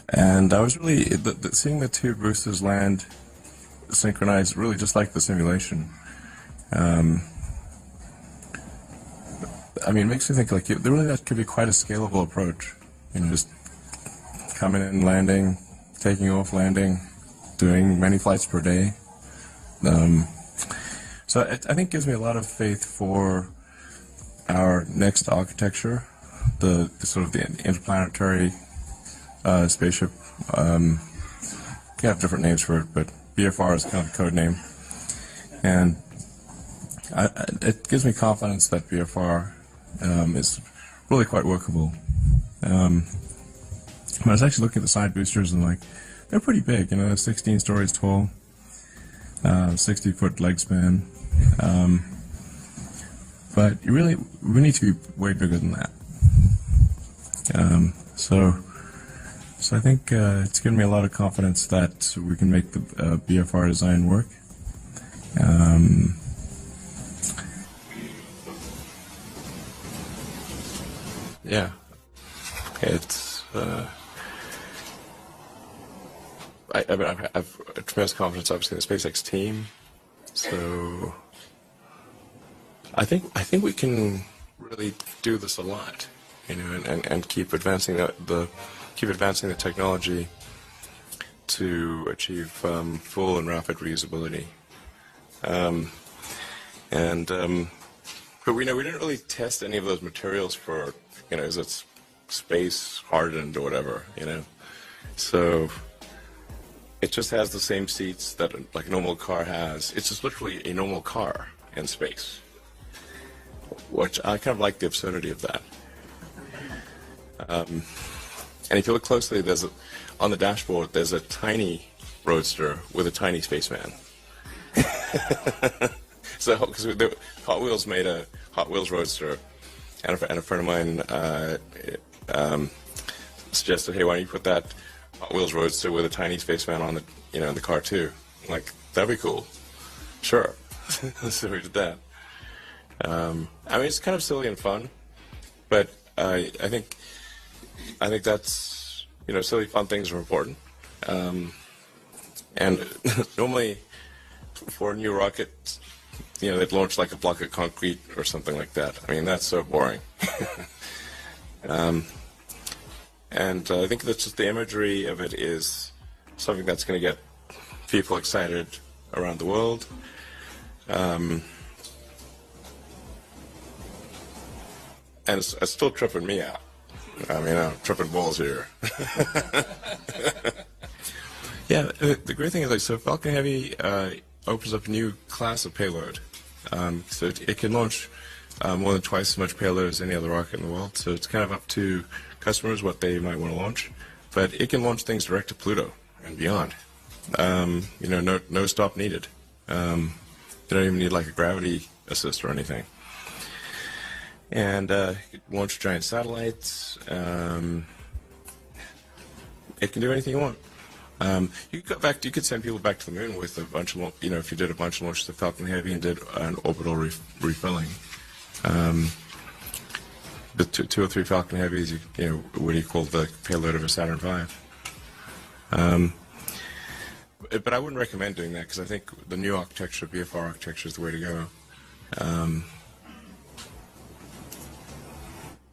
And I was really seeing the two boosters land synchronized, really just like the simulation. I mean, it makes me think like that could be quite a scalable approach. You know, just coming in, landing, taking off, landing, doing many flights per day. So I think it gives me a lot of faith for our next architecture, the sort of the interplanetary spaceship. We have different names for it, but BFR is kind of a code name, and it gives me confidence that BFR is really quite workable. I was actually looking at the side boosters, and like they're pretty big. You know, 16 stories tall, 60-foot leg span. But we need to be way bigger than that. So I think it's given me a lot of confidence that we can make the BFR design work. Yeah, it's. I mean, I've tremendous confidence, obviously, in the SpaceX team. So I think we can really do this a lot, you know, and keep advancing the technology to achieve full and rapid reusability. But we didn't really test any of those materials for, you know, is it space hardened or whatever, you know. So it just has the same seats that like a normal car has. It's just literally a normal car in space, which I kind of like the absurdity of that. And if you look closely, on the dashboard, there's a tiny roadster with a tiny spaceman. So, because Hot Wheels made a Hot Wheels roadster, and a friend of mine suggested, hey, why don't you put that Hot Wheels roadster with a tiny spaceman on the, in the car too? I'm like, that'd be cool. Sure. So we did that. I mean, it's kind of silly and fun, but I think that's, silly fun things are important. And normally for a new rocket, they'd launch like a block of concrete or something like that. I mean, that's so boring. And I think that's just the imagery of it is something that's going to get people excited around the world. And it's still tripping me out. I mean, I'm tripping balls here. Yeah, the great thing is, so Falcon Heavy opens up a new class of payload. So it can launch more than twice as much payload as any other rocket in the world. So it's kind of up to customers what they might want to launch. But it can launch things direct to Pluto and beyond. No stop needed. You don't even need like a gravity assist or anything. And it can launch giant satellites. It can do anything you want. You could go back. You could send people back to the moon with a bunch of, if you did a bunch of launches of Falcon Heavy and did an orbital refilling. The two or three Falcon Heavies, would equal the payload of a Saturn V. But I wouldn't recommend doing that because I think the new architecture, VFR architecture, is the way to go.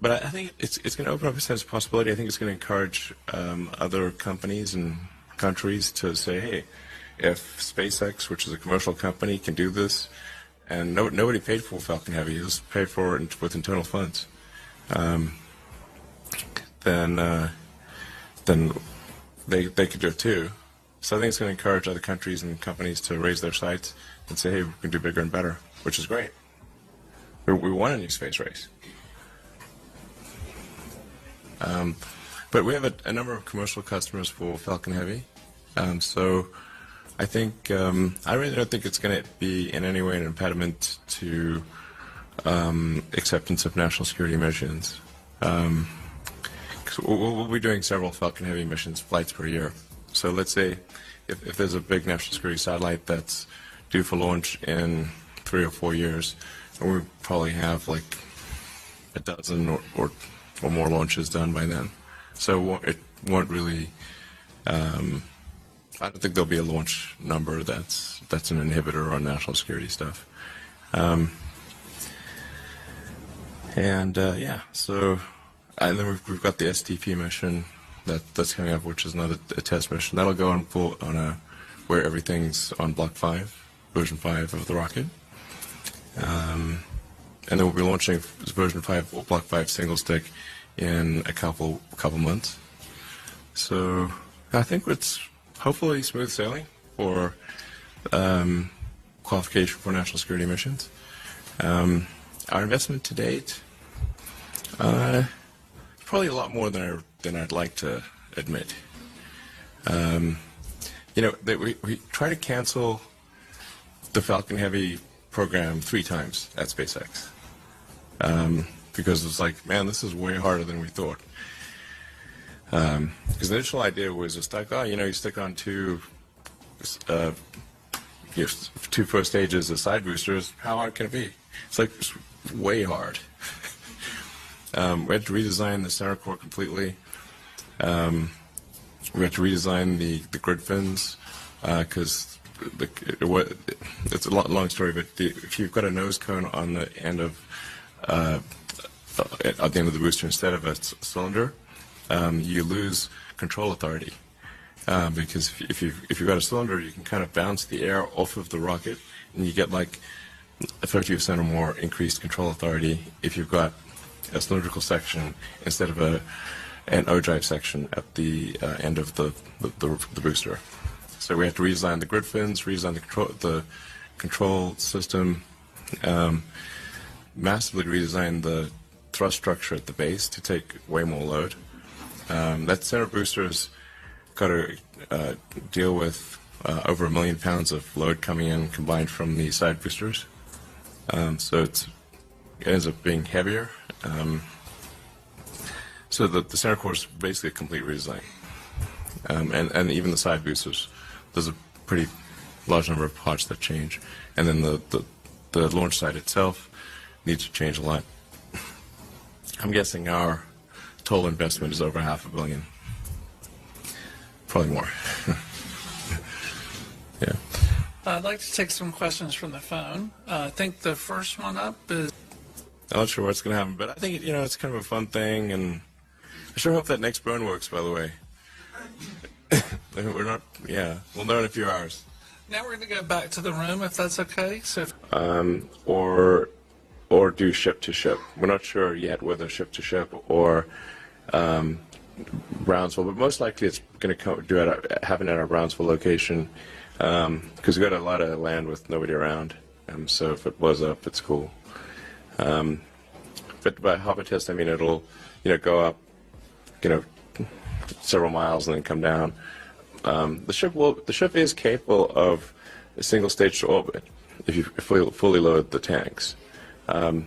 But I think it's going to open up a sense of possibility. I think it's going to encourage other companies and countries to say, hey, if SpaceX, which is a commercial company, can do this, and nobody paid for Falcon Heavy, it was paid for with internal funds, then they could do it too. So I think it's going to encourage other countries and companies to raise their sights and say, hey, we can do bigger and better, which is great. We want a new space race. But we have a number of commercial customers for Falcon Heavy. So I think, I really don't think it's going to be in any way an impediment to acceptance of national security missions. 'Cause we'll be doing several Falcon Heavy missions, flights per year. So let's say if there's a big national security satellite that's due for launch in 3 or 4 years, and we probably have like a dozen or more launches done by then. So it won't really, I don't think there'll be a launch number that's an inhibitor on national security stuff. And then we've got the STP mission that's coming up, which is another test mission. That'll go on where everything's on Block 5, version 5 of the rocket. And then we'll be launching version 5, Block 5 single stick in a couple months. So I think it's hopefully smooth sailing for qualification for national security missions. Our investment to date, probably a lot more than I'd like to admit. We tried to cancel the Falcon Heavy program 3 times at SpaceX. Because it's like, man, this is way harder than we thought. Because the initial idea was just like, you stick on 2 first stages of side boosters, how hard can it be? It's like, it's way hard. We had to redesign the center core completely. We had to redesign the grid fins, because it's a long story, but if you've got a nose cone on the end of at the end of the booster instead of a cylinder, you lose control authority. Because if you've got a cylinder, you can kind of bounce the air off of the rocket, and you get like 50% or more increased control authority if you've got a cylindrical section instead of an ogive section at the end of the booster. So we have to redesign the grid fins, redesign the control system, massively redesign the thrust structure at the base to take way more load. That center booster's got to deal with over 1 million pounds of load coming in combined from the side boosters. So it ends up being heavier. So the center core is basically a complete redesign. And even the side boosters, there's a pretty large number of parts that change. And then the launch site itself needs to change a lot. I'm guessing our total investment is over $500 million. Probably more. Yeah. I'd like to take some questions from the phone. I think the first one up is... I'm not sure what's going to happen, but I think, it's kind of a fun thing, and I sure hope that next burn works, by the way. We'll know in a few hours. Now we're going to go back to the room, if that's okay. So, Or do ship to ship. We're not sure yet whether ship to ship or Brownsville, but most likely it's going to happen at our Brownsville location because we've got a lot of land with nobody around. So if it blows up, it's cool. But by hopper test, I mean it'll go up, several miles and then come down. The ship is capable of a single stage to orbit if you fully load the tanks. So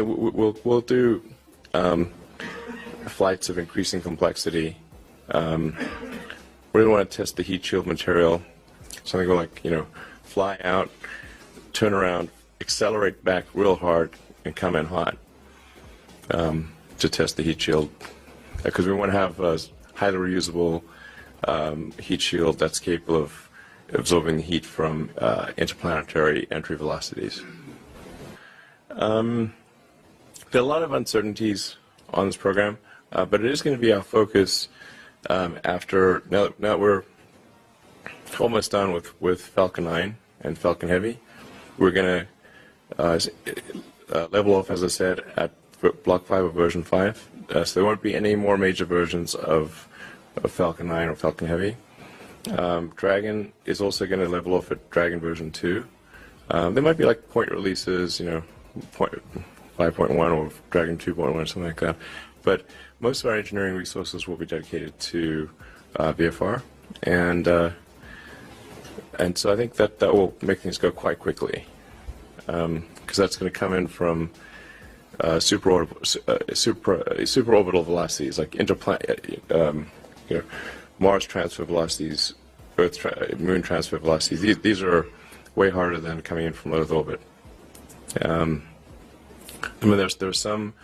we'll do flights of increasing complexity. We really want to test the heat shield material. Something like fly out, turn around, accelerate back real hard, and come in hot to test the heat shield. Because we want to have a highly reusable heat shield that's capable of absorbing the heat from interplanetary entry velocities. There are a lot of uncertainties on this program, but it is going to be our focus after, now we're almost done with Falcon 9 and Falcon Heavy. We're going to level off, as I said, at Block 5 of version 5. So there won't be any more major versions of Falcon 9 or Falcon Heavy. Dragon is also going to level off at Dragon version 2. There might be like point releases, 5.1 or Dragon 2.1, something like that. But most of our engineering resources will be dedicated to VFR, and so I think that will make things go quite quickly, because that's going to come in from superorbital velocities like Mars transfer velocities, Moon transfer velocities. These are way harder than coming in from Earth orbit. There's some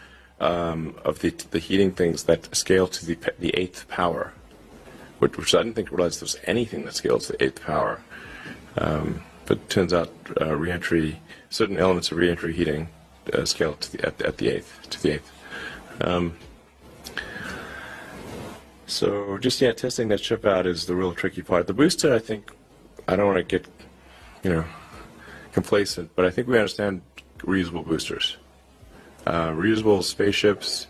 of the heating things that scale to the 8th power, which I didn't realize there was anything that scales to the 8th power. But it turns out reentry, certain elements of reentry heating scale to the 8th. So just testing that ship out is the real tricky part. The booster, I think, I don't want to get complacent, but I think we understand reusable boosters. Reusable spaceships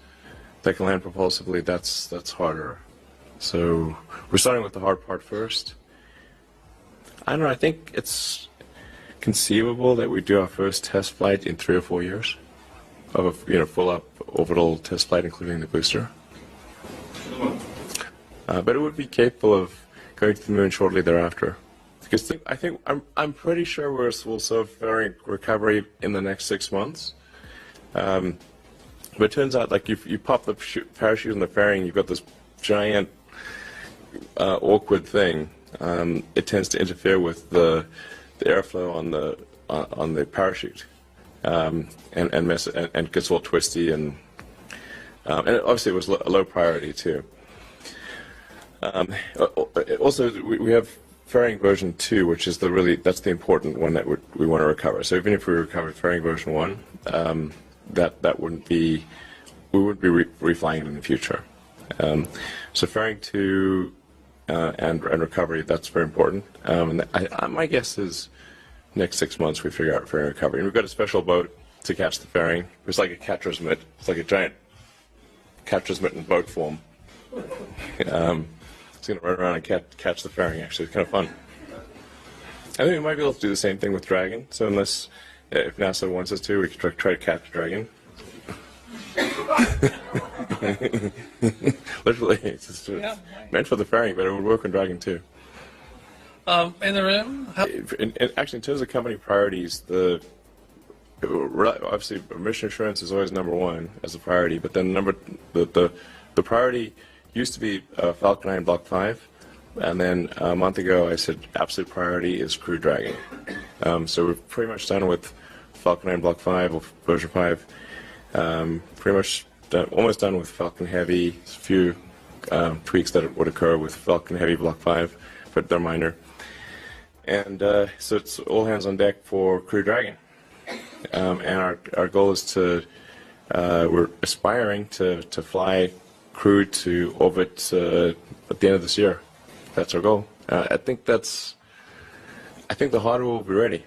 that can land propulsively, that's harder. So we're starting with the hard part first. I don't know, I think it's conceivable that we do our first test flight in 3 or 4 years of a full up orbital test flight, including the booster. But it would be capable of going to the moon shortly thereafter. Because I'm pretty sure we'll serve fairing recovery in the next 6 months. But it turns out, like, you pop the parachute in the fairing, you've got this giant, awkward thing. It tends to interfere with the airflow on the parachute, and gets all twisty, and obviously it was a low priority too. Also, we have fairing version 2, which is that's the important one that we want to recover. So even if we recover fairing version 1, that wouldn't be, we wouldn't be reflying it in the future. So fairing 2 and recovery, that's very important. And my guess is next 6 months we figure out fairing recovery. And we've got a special boat to catch the fairing. It's like a catcher's mitt. It's like a giant catcher's mitt in boat form. It's going to run around and catch the fairing, actually. It's kind of fun. I think we might be able to do the same thing with Dragon. So unless, if NASA wants us to, we can try to catch Dragon. Literally, it's just meant for the fairing, but it would work on Dragon too. In the room? Actually, in terms of company priorities, obviously mission assurance is always number one as a priority, but then the priority used to be Falcon 9 Block 5, and then a month ago I said absolute priority is Crew Dragon. So we're pretty much done with Falcon 9 Block 5 or version 5. Pretty much almost done with Falcon Heavy. A few tweaks that would occur with Falcon Heavy Block 5, but they're minor. And so it's all hands on deck for Crew Dragon. And our goal is to, we're aspiring to fly Crew to orbit at the end of this year. That's our goal. I think the hardware will be ready.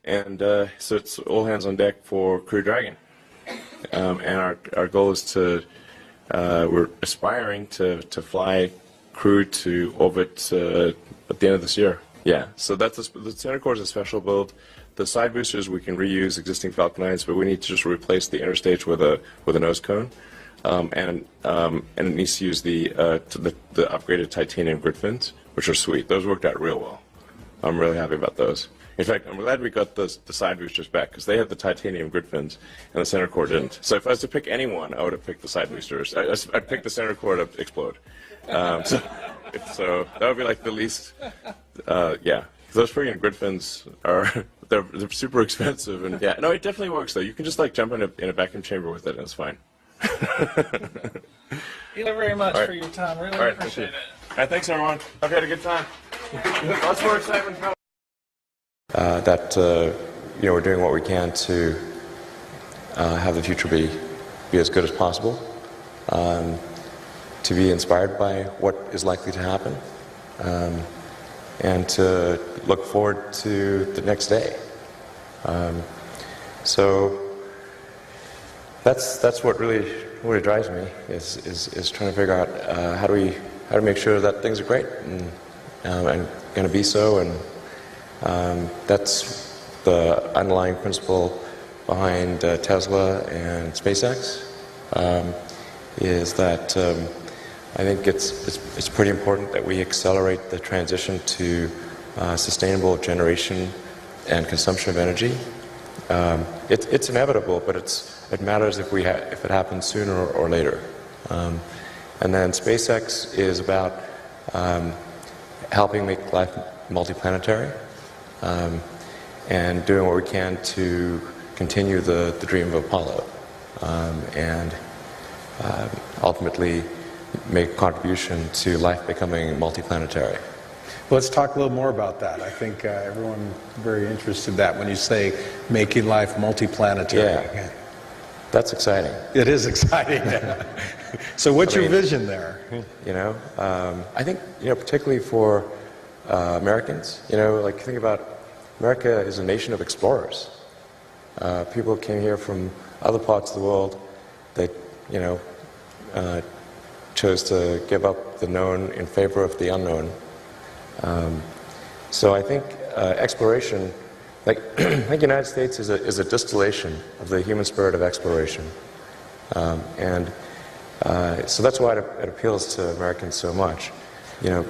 And so it's all hands on deck for Crew Dragon. And our goal is to, we're aspiring to fly Crew to orbit at the end of this year. Yeah, so the center core is a special build. The side boosters we can reuse existing Falcon 9s, but we need to just replace the interstage with a nose cone, and it needs to use the upgraded titanium grid fins, which are sweet. Those worked out real well. I'm really happy about those. In fact, I'm glad we got the side boosters back because they had the titanium grid fins and the center core didn't. So if I was to pick anyone, I would have picked the side boosters. I'd pick the center core to explode. So that would be like the least, yeah. Those freaking grid fins they're super expensive, and yeah, no, it definitely works though. You can just like jump in a vacuum chamber with it, and it's fine. Thank you very much for your time. Really appreciate it. All right, thanks everyone. I've had a good time. Lots more excitement coming. We're doing what we can to have the future be as good as possible. To be inspired by what is likely to happen, and to look forward to the next day. So that's what really drives me is trying to figure out how do we make sure that things are great and going to be so, and that's the underlying principle behind Tesla and SpaceX. Is that I think it's pretty important that we accelerate the transition to sustainable generation and consumption of energy. It's inevitable, but it matters if it happens sooner or later. And then SpaceX is about helping make life multiplanetary and doing what we can to continue the dream of Apollo and ultimately make a contribution to life becoming multiplanetary. Let's talk a little more about that. I think everyone is very interested in that when you say making life multiplanetary. Yeah, that's exciting. It is exciting. So what's your vision there? I think, particularly for Americans, think about America is a nation of explorers. People came here from other parts of the world that, chose to give up the known in favor of the unknown. So I think exploration, I think the United States is a distillation of the human spirit of exploration. And so that's why it appeals to Americans so much. You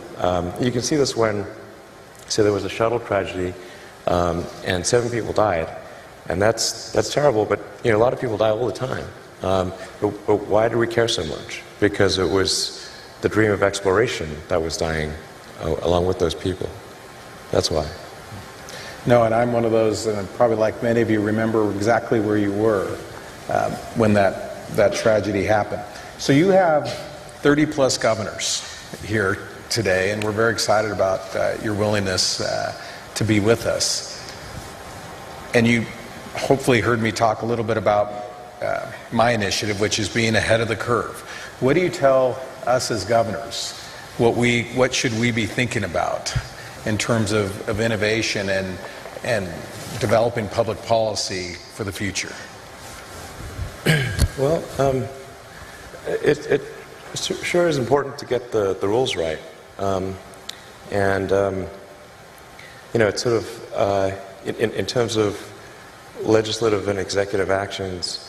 can see this when, say, there was a shuttle tragedy and 7 people died. And that's terrible, but a lot of people die all the time. But why do we care so much? Because it was the dream of exploration that was dying along with those people. That's why. No, and I'm one of those, and probably like many of you, remember exactly where you were when that tragedy happened. So you have 30-plus governors here today, and we're very excited about your willingness to be with us. And you hopefully heard me talk a little bit about my initiative, which is being ahead of the curve. What do you tell us as governors? What should we be thinking about in terms of innovation and developing public policy for the future? Well, sure is important to get the rules right. It's sort of, in terms of legislative and executive actions,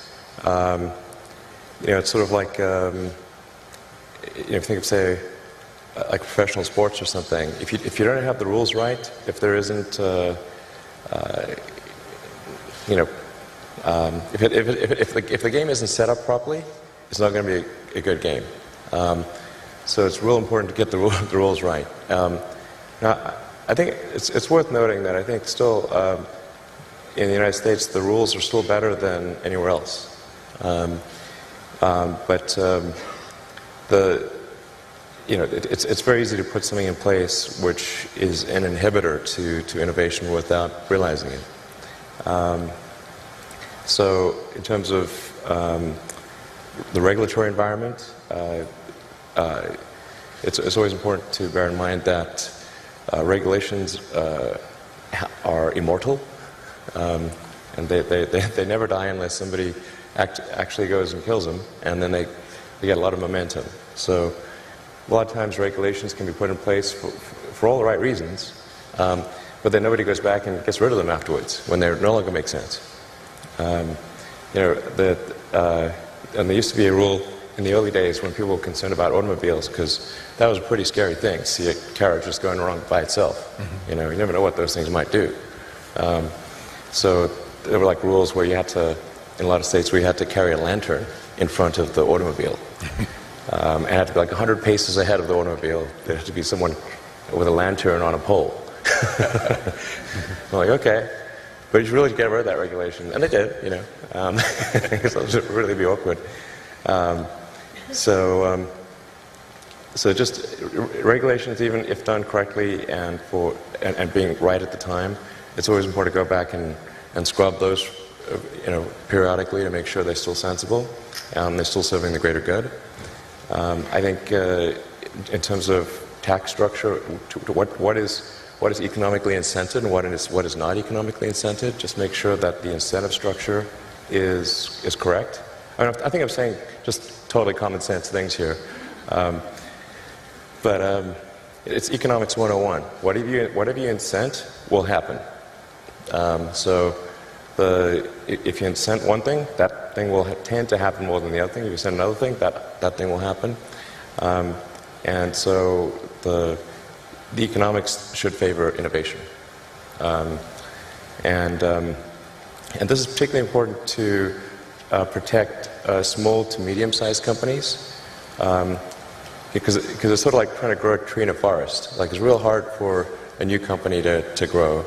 it's sort of like, think of, say, like professional sports or something. If you don't have the rules right, if there isn't, if the game isn't set up properly, it's not going to be a good game. So it's real important to get the rules right. Now, I think it's worth noting that I think still in the United States the rules are still better than anywhere else. It's very easy to put something in place which is an inhibitor to innovation without realizing it. So in terms of the regulatory environment, it's always important to bear in mind that regulations are immortal, and they never die unless somebody actually goes and kills them, and then they get a lot of momentum. So a lot of times regulations can be put in place for all the right reasons, but then nobody goes back and gets rid of them afterwards when they no longer make sense. And there used to be a rule in the early days when people were concerned about automobiles, because that was a pretty scary thing, to see a carriage just going wrong by itself. Mm-hmm. You never know what those things might do. So there were like rules where you had to, in a lot of states, where you had to carry a lantern in front of the automobile. And it had to be like 100 paces ahead of the automobile. There had to be someone with a lantern on a pole. I'm like, okay. But you should really get rid of that regulation. And they did, because it would really be awkward. So just regulations, even if done correctly and being right at the time, it's always important to go back and scrub those, periodically to make sure they're still sensible, they're still serving the greater good. I think in terms of tax structure, what is economically incented and what is not economically incented, just make sure that the incentive structure is correct. I think I'm saying just totally common sense things here. But it's economics 101. Whatever you incent will happen. So if you incent one thing, that thing will tend to happen more than the other thing. If you incent another thing, that thing will happen. And so the economics should favor innovation. And this is particularly important to protect small to medium-sized companies, because it's sort of like trying to grow a tree in a forest. Like, it's real hard for a new company to grow.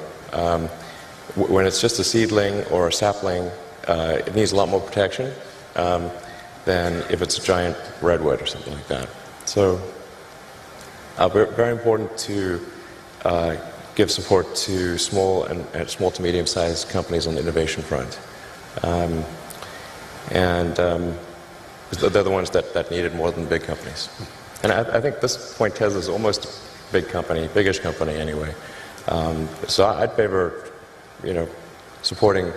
When it's just a seedling or a sapling, it needs a lot more protection than if it's a giant redwood or something like that. So very important to give support to small to medium-sized companies on the innovation front. They're the ones that need it more than the big companies. And I think at this point Tesla's almost a big company, biggish company anyway. So I'd favor, supporting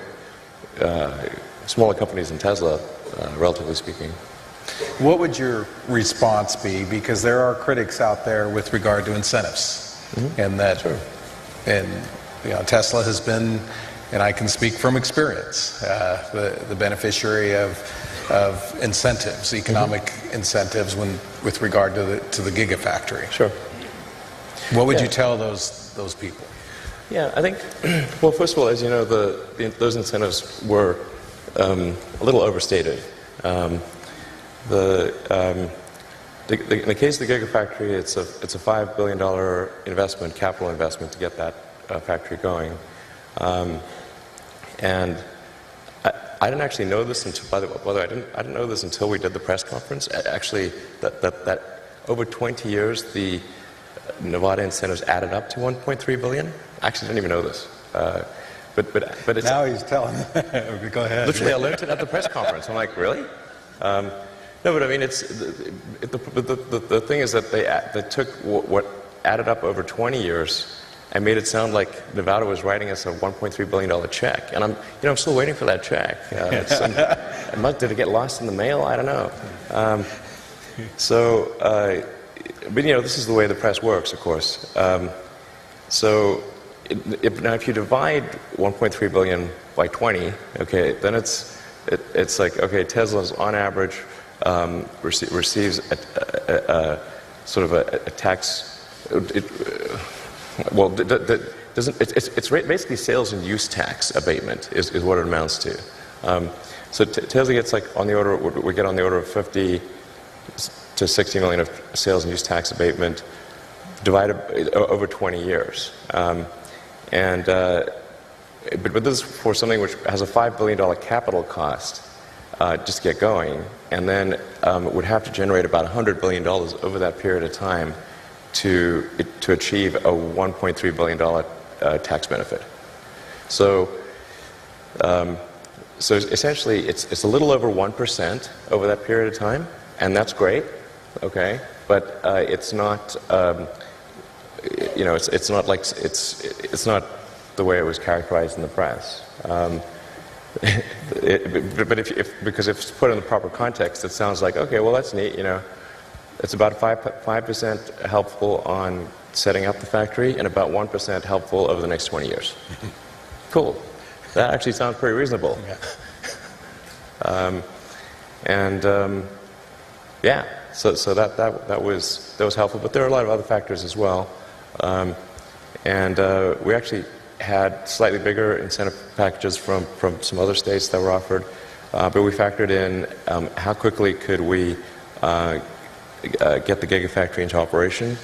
smaller companies than Tesla, relatively speaking. What would your response be? Because there are critics out there with regard to incentives, and that, sure. And Tesla has been, and I can speak from experience, the beneficiary of incentives, economic incentives, with regard to the Gigafactory. Sure. What would you tell those people? Yeah, I think, well, first of all, as you know, those incentives were a little overstated. In the case of the Gigafactory, it's a $5 billion investment, capital investment, to get that factory going. And I didn't actually know this until, by the way, I didn't know this until we did the press conference. Actually, that over 20 years, the Nevada incentives added up to $1.3 billion. I actually didn't even know this. But it's, now he's telling. Go ahead. Literally, I learned it at the press conference. I'm like, really? No, but I mean, the thing is that they took what added up over 20 years and made it sound like Nevada was writing us a $1.3 billion check. And I'm still waiting for that check. Did it get lost in the mail? I don't know. So, but this is the way the press works, of course. So, if you divide 1.3 billion by 20, okay, then it's like, okay, Tesla's on average receives a sort of a tax. It's basically sales and use tax abatement is what it amounts to. So Tesla gets like we get on the order of 50 to 60 million of sales and use tax abatement divided over 20 years. But this is for something which has a $5 billion capital cost just to get going, and then it would have to generate about $100 billion over that period of time to achieve a $1.3 billion tax benefit. So essentially, it's a little over 1% over that period of time, and that's great, okay? But it's not, it's not like it's not the way it was characterized in the press. Because if it's put in the proper context, it sounds like, okay, well, that's neat, It's about 5% helpful on setting up the factory and about 1% helpful over the next 20 years. Cool. That actually sounds pretty reasonable. Yeah. So that was helpful, but there are a lot of other factors as well. We actually had slightly bigger incentive packages from some other states that were offered, but we factored in how quickly could we get the Gigafactory into operation,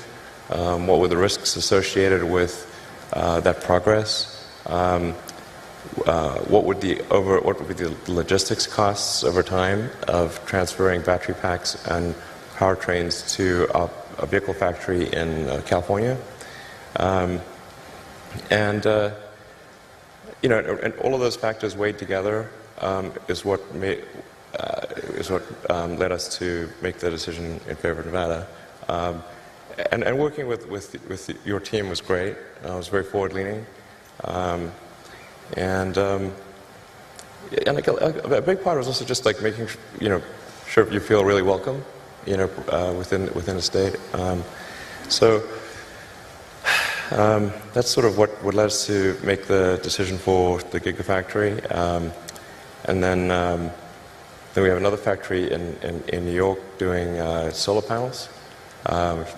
what were the risks associated with that progress, what would be the logistics costs over time of transferring battery packs and powertrains to a vehicle factory in California. And all of those factors weighed together is what led us to make the decision in favor of Nevada. And working with your team was great. It was very forward-leaning. A big part was also just like making sure you feel really welcome, within the state. That's sort of what led us to make the decision for the Gigafactory. And then we have another factory in New York doing solar panels.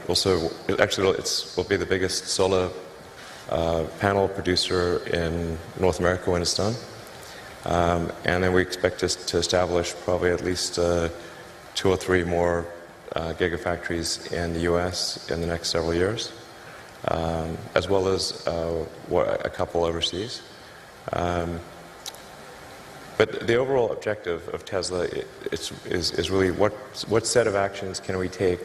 Also, actually, it will be the biggest solar panel producer in North America when it's done. And then we expect to establish probably at least 2 or 3 more gigafactories in the U.S. in the next several years, as well as a couple overseas. But the overall objective of Tesla is really what set of actions can we take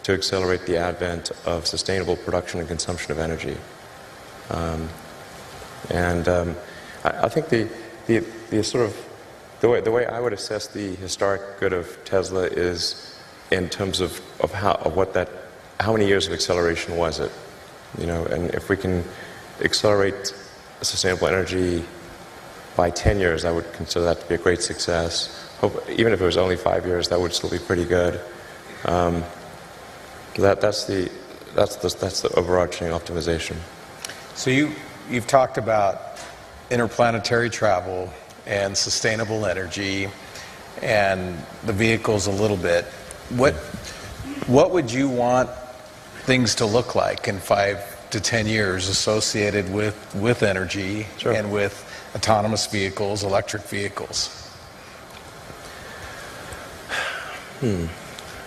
to accelerate the advent of sustainable production and consumption of energy. I think the sort of the way I would assess the historic good of Tesla is in terms of how many years of acceleration was it, and if we can accelerate sustainable energy by 10 years, I would consider that to be a great success. Even if it was only 5 years, that would still be pretty good. That's the overarching optimization. So you've talked about interplanetary travel and sustainable energy and the vehicles a little bit. What would you want things to look like in 5 to 10 years associated with energy? Sure. And with autonomous vehicles, electric vehicles?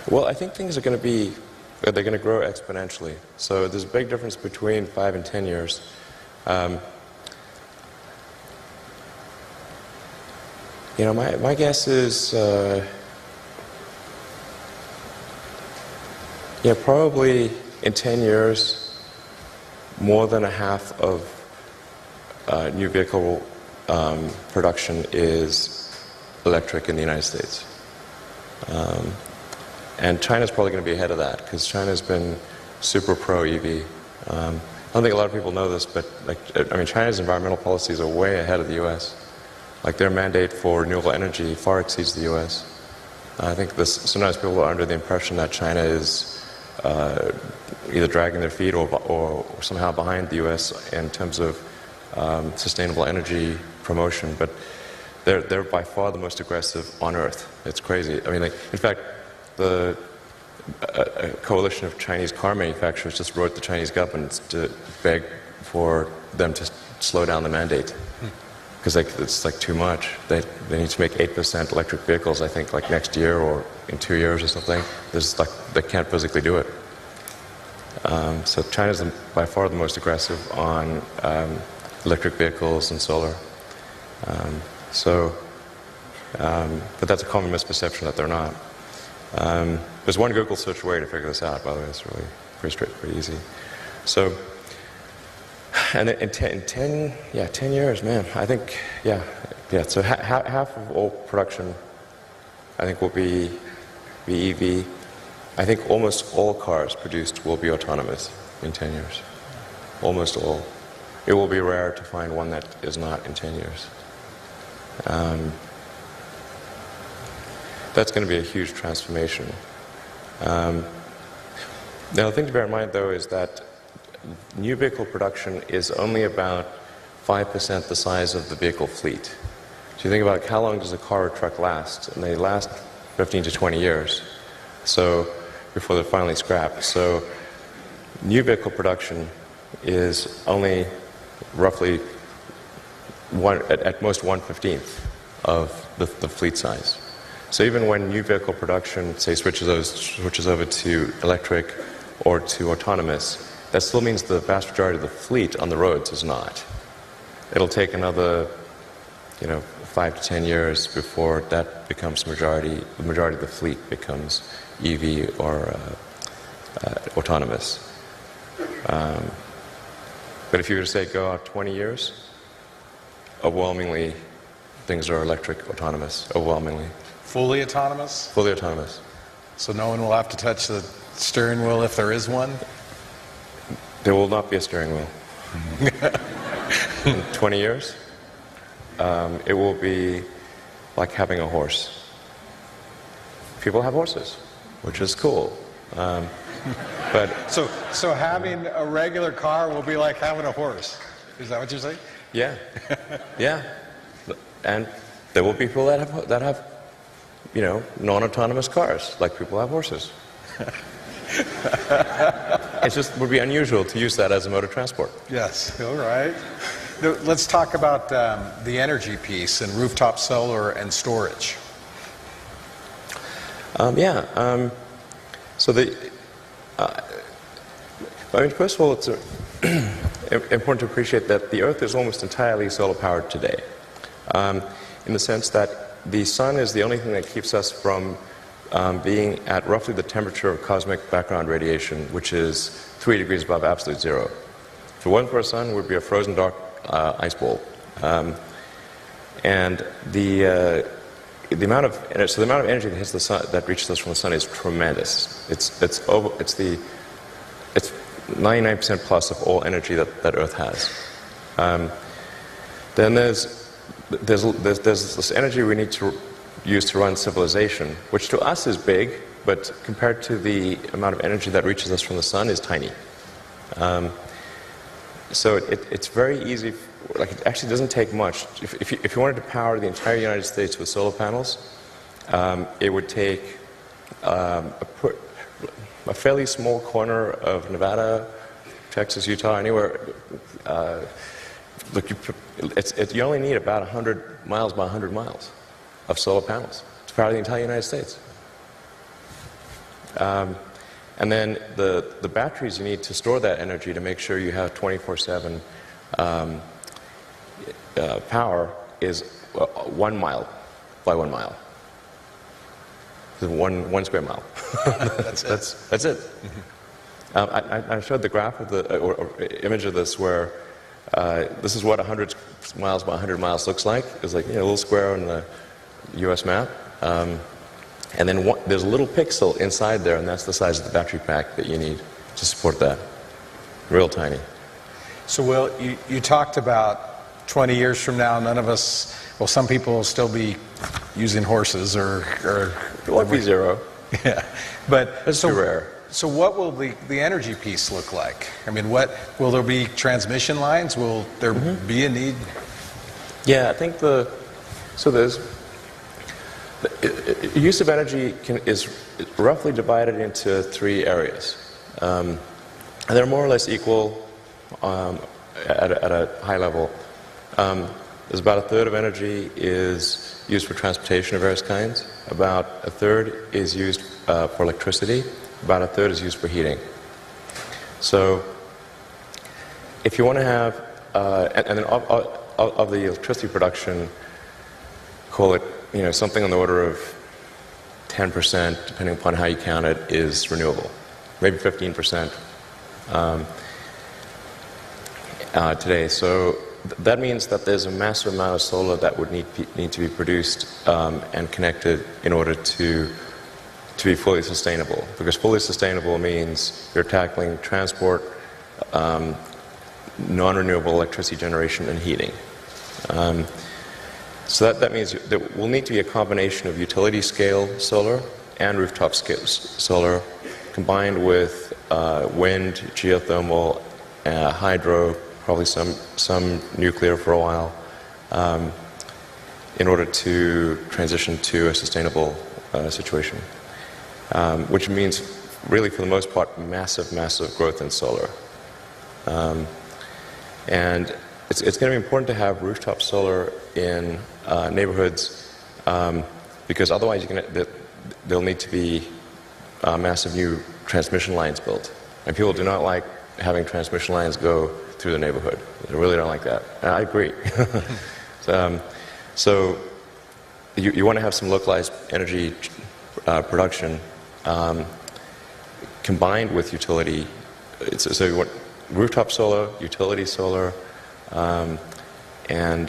Well, I think things are going to grow exponentially. So there's a big difference between 5 and 10 years. My guess is, probably in 10 years, more than a half of new vehicle production is electric in the United States. And China's probably going to be ahead of that because China's been super pro-EV. I don't think a lot of people know this, but China's environmental policies are way ahead of the U.S. Like their mandate for renewable energy far exceeds the U.S. I think sometimes people are under the impression that China is either dragging their feet or somehow behind the U.S. in terms of sustainable energy promotion, but they're by far the most aggressive on Earth. It's crazy. I mean, in fact, a coalition of Chinese car manufacturers just wrote the Chinese government to beg for them to slow down the mandate. Because it's like too much. They need to make 8% electric vehicles, I think, like next year or in 2 years or something. They can't physically do it. So China's by far the most aggressive on electric vehicles and solar. But that's a common misperception that they're not. There's one Google search way to figure this out, by the way. It's really pretty easy. So, and in 10 years, man, I think, so half of all production, I think, will be EV. I think almost all cars produced will be autonomous in 10 years. Almost all. It will be rare to find one that is not in 10 years. That's going to be a huge transformation. Now, the thing to bear in mind, though, is that new vehicle production is only about 5% the size of the vehicle fleet. So you think about how long does a car or truck last? And they last 15 to 20 years. So before they're finally scrapped. So new vehicle production is only roughly at most 1/15 of the fleet size. So even when new vehicle production, say, switches over to electric or to autonomous, that still means the vast majority of the fleet on the roads is not. It'll take another, 5 to 10 years before that becomes the majority of the fleet becomes EV or autonomous. But if you were to say go out 20 years, overwhelmingly things are electric, autonomous, overwhelmingly. Fully autonomous? Fully autonomous. So no one will have to touch the steering wheel if there is one? There will not be a steering wheel. In 20 years, it will be like having a horse. People have horses, which is cool. But so having a regular car will be like having a horse. Is that what you're saying? Yeah, yeah. And there will be people that have non-autonomous cars, like people have horses. It just would be unusual to use that as a mode of transport. Yes. All right. Let's talk about the energy piece and rooftop solar and storage. So first of all, it's important to appreciate that the Earth is almost entirely solar powered today, in the sense that the sun is the only thing that keeps us from being at roughly the temperature of cosmic background radiation, which is 3 degrees above absolute zero. If it wasn't for a sun, we'd be a frozen dark ice ball. And the amount of energy that hits the sun, that reaches us from the sun, is tremendous. It's 99% plus of all energy that Earth has. Then there's this energy we need to use to run civilization, which to us is big, but compared to the amount of energy that reaches us from the sun is tiny. So it's very easy. It actually doesn't take much. If you wanted to power the entire United States with solar panels, it would take a fairly small corner of Nevada, Texas, Utah, anywhere. You only need about 100 miles by 100 miles of solar panels to power the entire United States. And then the batteries you need to store that energy to make sure you have 24/7 power is 1 mile by 1 mile. One square mile. That's it. I showed the graph of or image of this where this is what 100 miles by 100 miles looks like. It's like a little square on the U.S. map. And then there's a little pixel inside there, and that's the size of the battery pack that you need to support that. Real tiny. So, Will, you talked about 20 years from now, none of us, well, some people will still be using horses or It won't be zero. yeah. But It's too rare. So what will the energy piece look like? I mean, what will there be transmission lines? Will there be a need? Yeah, I think there's use of energy is roughly divided into 3 areas. And they're more or less equal at a high level. There's about a third of energy is used for transportation of various kinds. About a third is used for electricity. About a third is used for heating. So if you want to have, and then of the electricity production, call it, something on the order of 10%, depending upon how you count it, is renewable. Maybe 15% today. So that means that there's a massive amount of solar that would need to be produced and connected in order to be fully sustainable. Because fully sustainable means you're tackling transport, non-renewable electricity generation, and heating. So that means there will need to be a combination of utility scale solar and rooftop scale solar combined with wind, geothermal, hydro, probably some nuclear for a while, in order to transition to a sustainable situation. Which means, really, for the most part, massive growth in solar. And it's going to be important to have rooftop solar in neighborhoods because otherwise there'll need to be massive new transmission lines built. And people do not like having transmission lines go through the neighborhood. They really don't like that. And I agree. So you want to have some localized energy production combined with utility. So you want rooftop solar, utility solar, and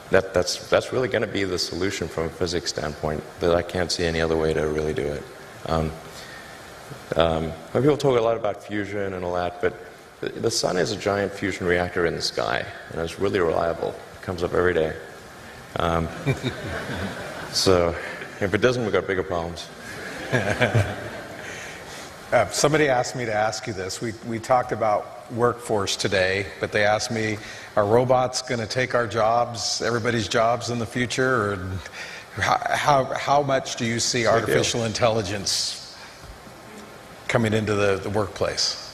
that's really going to be the solution from a physics standpoint. That I can't see any other way to really do it. People talk a lot about fusion and all that, but the sun is a giant fusion reactor in the sky, and it's really reliable. It comes up every day. So if it doesn't, we've got bigger problems. Somebody asked me to ask you this. We talked about workforce today, but they asked me, are robots going to take our jobs, everybody's jobs in the future? Or how much do you see artificial intelligence coming into the workplace?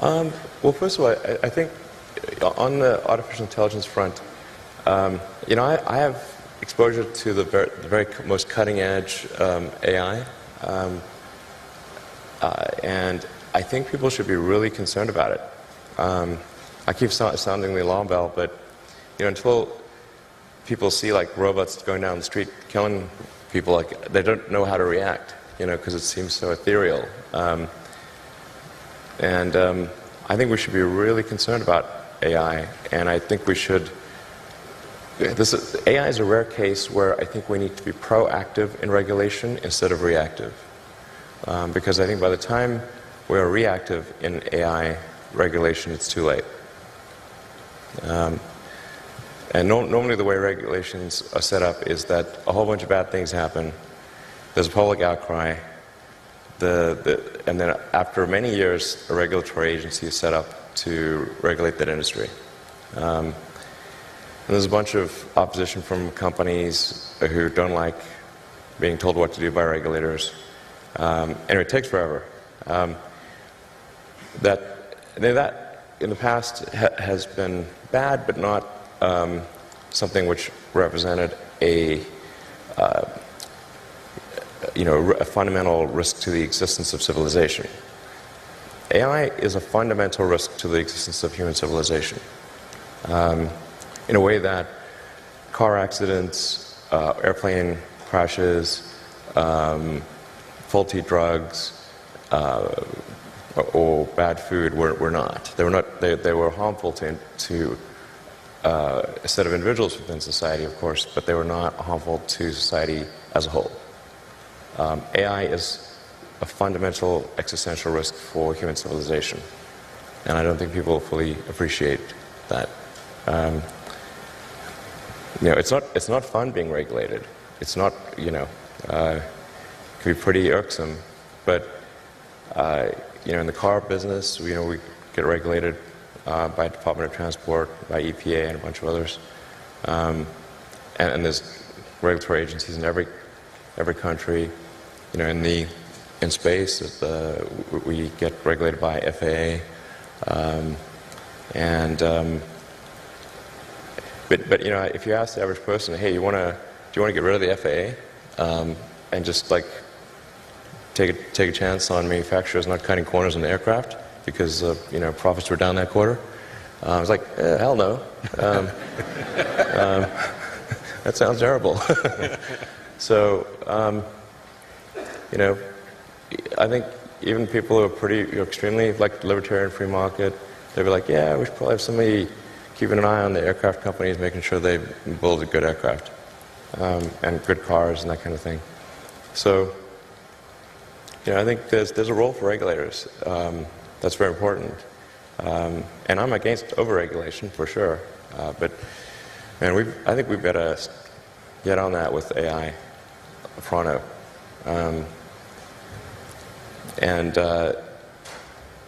Well, first of all, I think on the artificial intelligence front, I have exposure to the very most cutting edge AI. And I think people should be really concerned about it. I keep sounding the alarm bell, but until people see robots going down the street killing people, they don't know how to react, because it seems so ethereal. And I think we should be really concerned about AI, and I think we should. AI is a rare case where I think we need to be proactive in regulation instead of reactive. Because I think by the time we're reactive in AI regulation, it's too late. And normally the way regulations are set up is that a whole bunch of bad things happen, there's a public outcry, and then after many years, a regulatory agency is set up to regulate that industry. And there's a bunch of opposition from companies who don't like being told what to do by regulators. And it takes forever. That in the past has been bad, but not something which represented a fundamental risk to the existence of civilization. AI is a fundamental risk to the existence of human civilization. In a way that car accidents, airplane crashes, faulty drugs, or bad food were not. They were harmful to a set of individuals within society, of course, but they were not harmful to society as a whole. AI is a fundamental existential risk for human civilization, and I don't think people fully appreciate that. it's not fun being regulated. It's not, it can be pretty irksome. But, in the car business, we get regulated by Department of Transport, by EPA, and a bunch of others. And there's regulatory agencies in every country. In space, we get regulated by FAA. But if you ask the average person, hey, do you want to get rid of the FAA and just like take a chance on manufacturers not cutting corners on the aircraft because profits were down that quarter? I was like, hell no. That sounds terrible. So I think even people who are pretty extremely like libertarian free market, they'd be like, yeah, we should probably have somebody keeping an eye on the aircraft companies, making sure they build a good aircraft and good cars and that kind of thing. So, I think there's a role for regulators. That's very important. And I'm against overregulation for sure. But man, I think we better get on that with AI pronto.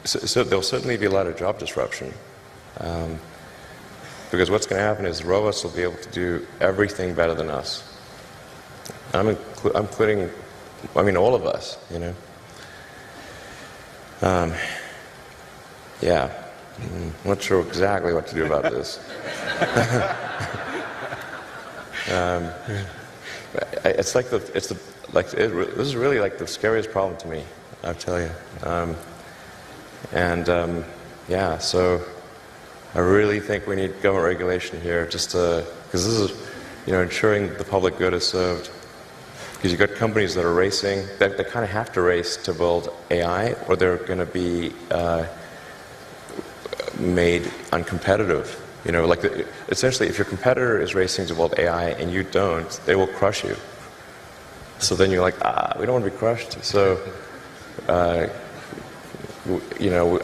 So there'll certainly be a lot of job disruption. Because what's going to happen is robots will be able to do everything better than us. I'm including, all of us, Yeah, I'm not sure exactly what to do about this. This is really like the scariest problem to me, I'll tell you. So I really think we need government regulation here, just because this is, ensuring the public good is served. Because you've got companies that are racing, that kind of have to race to build AI, or they're going to be made uncompetitive. Essentially, if your competitor is racing to build AI and you don't, they will crush you. So then you're like, we don't want to be crushed. So, I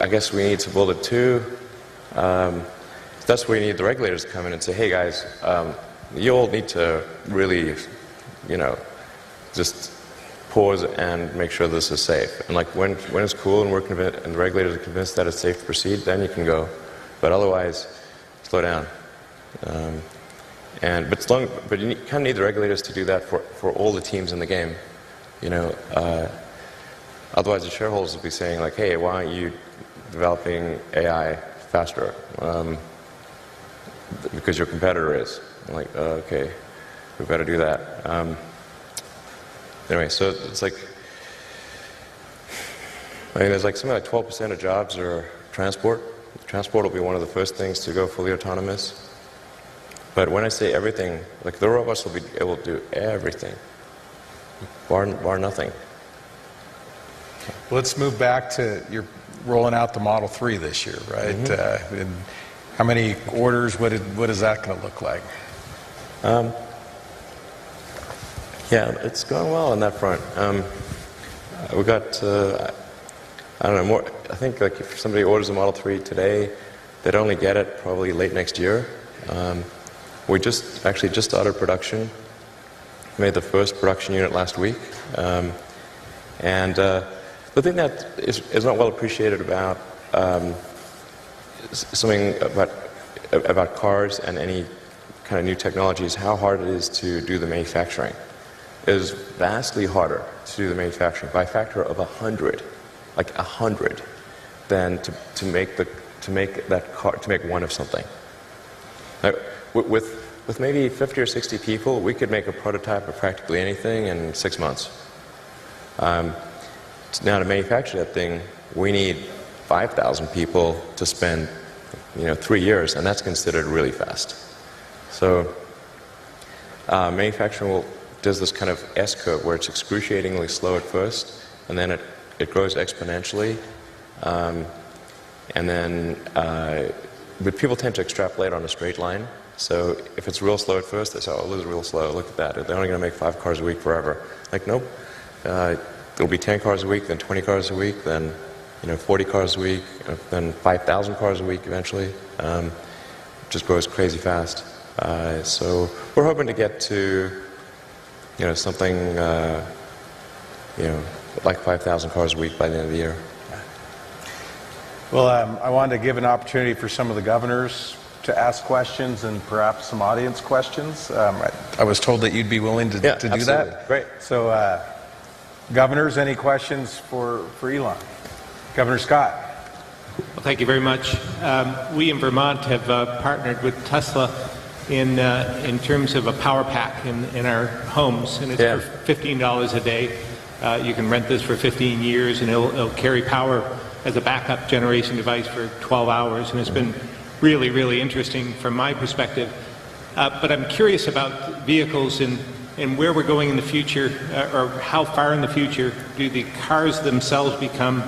guess we need to build it too. That's where you need the regulators to come in and say, hey guys, you all need to really, just pause and make sure this is safe. And like when it's cool and and the regulators are convinced that it's safe to proceed, then you can go. But otherwise, slow down. But you kind of need the regulators to do that for all the teams in the game. Otherwise the shareholders will be saying like, hey, why aren't you developing AI faster? Because your competitor is. I'm like, okay, we better do that. Anyway, so it's like, there's like something like 12% of jobs are transport. Transport will be one of the first things to go fully autonomous. But when I say everything, like the robots will be able to do everything, bar nothing. Let's move back to you're rolling out the Model 3 this year, right? Mm-hmm. And how many orders? What is that going to look like? Yeah, it's going well on that front. We got, I don't know, more. I think like if somebody orders a Model 3 today, they'd only get it probably late next year. We just started production. Made the first production unit last week. The thing that is not well appreciated about something about cars and any kind of new technology is how hard it is to do the manufacturing. It is vastly harder to do the manufacturing by a factor of 100, like 100, than to make one of something. Now, with maybe 50 or 60 people, we could make a prototype of practically anything in 6 months. Now to manufacture that thing, we need 5,000 people to spend, 3 years, and that's considered really fast. So manufacturing does this kind of S-curve where it's excruciatingly slow at first, and then it grows exponentially, but people tend to extrapolate on a straight line. So if it's real slow at first, they say, oh, this is real slow, look at that. They're only going to make 5 cars a week forever. Like, nope. It'll be 10 cars a week, then 20 cars a week, then 40 cars a week, then 5,000 cars a week eventually. just grows crazy fast. So we're hoping to get to, something, like 5,000 cars a week by the end of the year. Well, I wanted to give an opportunity for some of the governors to ask questions and perhaps some audience questions. I was told that you'd be willing to do absolutely. that. Great. So, governors, any questions for Elon? Governor Scott. Well, thank you very much. We in Vermont have partnered with Tesla in terms of a power pack in our homes, and it's for $15 a day. You can rent this for 15 years, and it'll carry power as a backup generation device for 12 hours, and it's been really, really interesting from my perspective. But I'm curious about vehicles and where we're going in the future, or how far in the future do the cars themselves become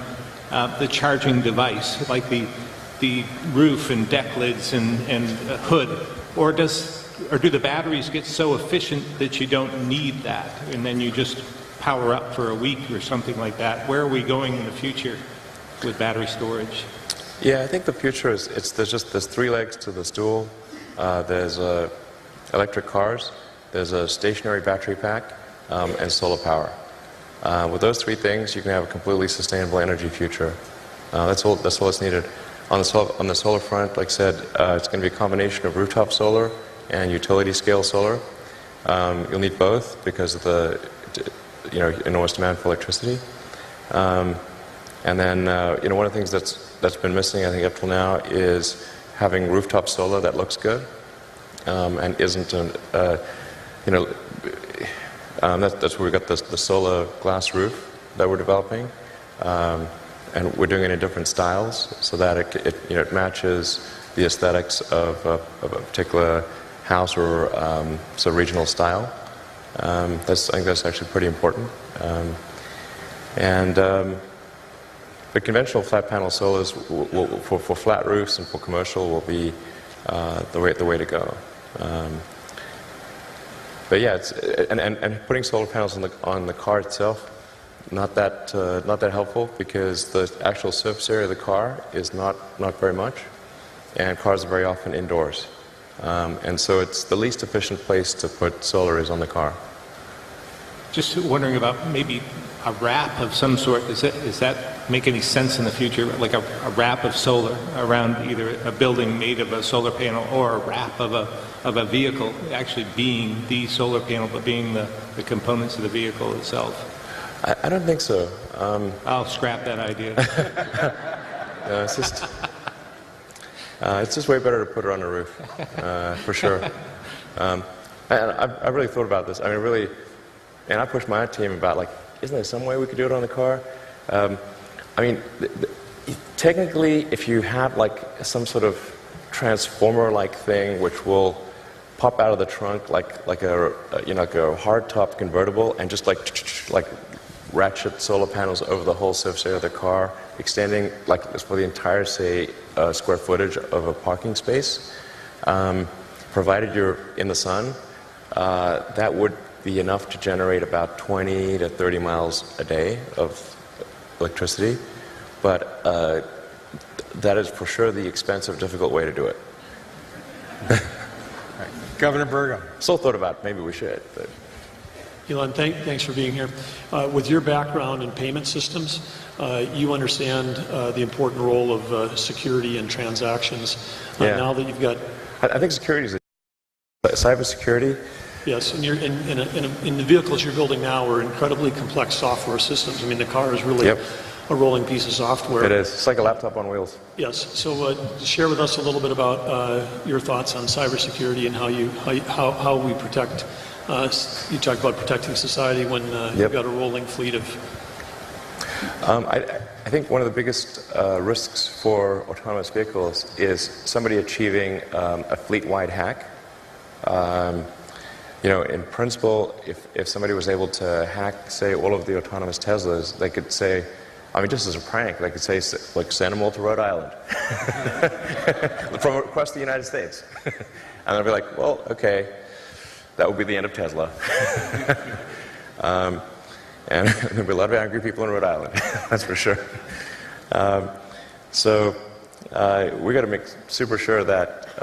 the charging device, like the roof and deck lids and hood, or do the batteries get so efficient that you don't need that, and then you just power up for a week or something like that? Where are we going in the future with battery storage? Yeah, I think the future is there's three legs to the stool. There's electric cars, there's a stationary battery pack, and solar power. With those three things, you can have a completely sustainable energy future. That's all that's needed. On the solar front, like I said, it's going to be a combination of rooftop solar and utility scale solar. You'll need both because of the enormous demand for electricity. And then one of the things that's been missing, I think, up till now is having rooftop solar that looks good and isn't that's where we got the solar glass roof that we're developing, and we're doing it in different styles so that it matches the aesthetics of a particular house or sort of regional style. I think that's actually pretty important. The conventional flat panel solars for flat roofs and for commercial will be the way to go. But yeah, and putting solar panels on the car itself, not that helpful, because the actual surface area of the car is not very much, and cars are very often indoors, and so it's the least efficient place to put solar is on the car. Just wondering about maybe a wrap of some sort. Does that make any sense in the future? Like a wrap of solar around either a building made of a solar panel or a wrap of a vehicle actually being the solar panel, but being the components of the vehicle itself? I don't think so. I'll scrap that idea. No, it's just way better to put it on the roof, for sure. I really thought about this. I mean, really, and I pushed my team about, like, isn't there some way we could do it on the car? I mean, technically, if you have like some sort of transformer-like thing which will pop out of the trunk like a hard-top convertible and just like ratchet solar panels over the whole surface area of the car, extending like for the entire, say, square footage of a parking space, provided you're in the sun, that would be enough to generate about 20 to 30 miles a day of electricity, but that is for sure the expensive, difficult way to do it. Governor Burgum. Still thought about maybe we should, but. Elon, thanks for being here. With your background in payment systems, you understand the important role of security and transactions. Now that you've got... I think security is cybersecurity. Yes, and in the vehicles you're building now are incredibly complex software systems. I mean, the car is really a rolling piece of software. It is. It's like a laptop on wheels. Yes. So share with us a little bit about your thoughts on cybersecurity and how we protect. You talked about protecting society when you've got a rolling fleet of... I think one of the biggest risks for autonomous vehicles is somebody achieving a fleet-wide hack. In principle, if somebody was able to hack, say, all of the autonomous Teslas, they could say, I mean, just as a prank, they could say, like, send them all to Rhode Island from across the United States. And they'll be like, well, okay, that would be the end of Tesla. And there'll be a lot of angry people in Rhode Island, that's for sure. So we got to make super sure that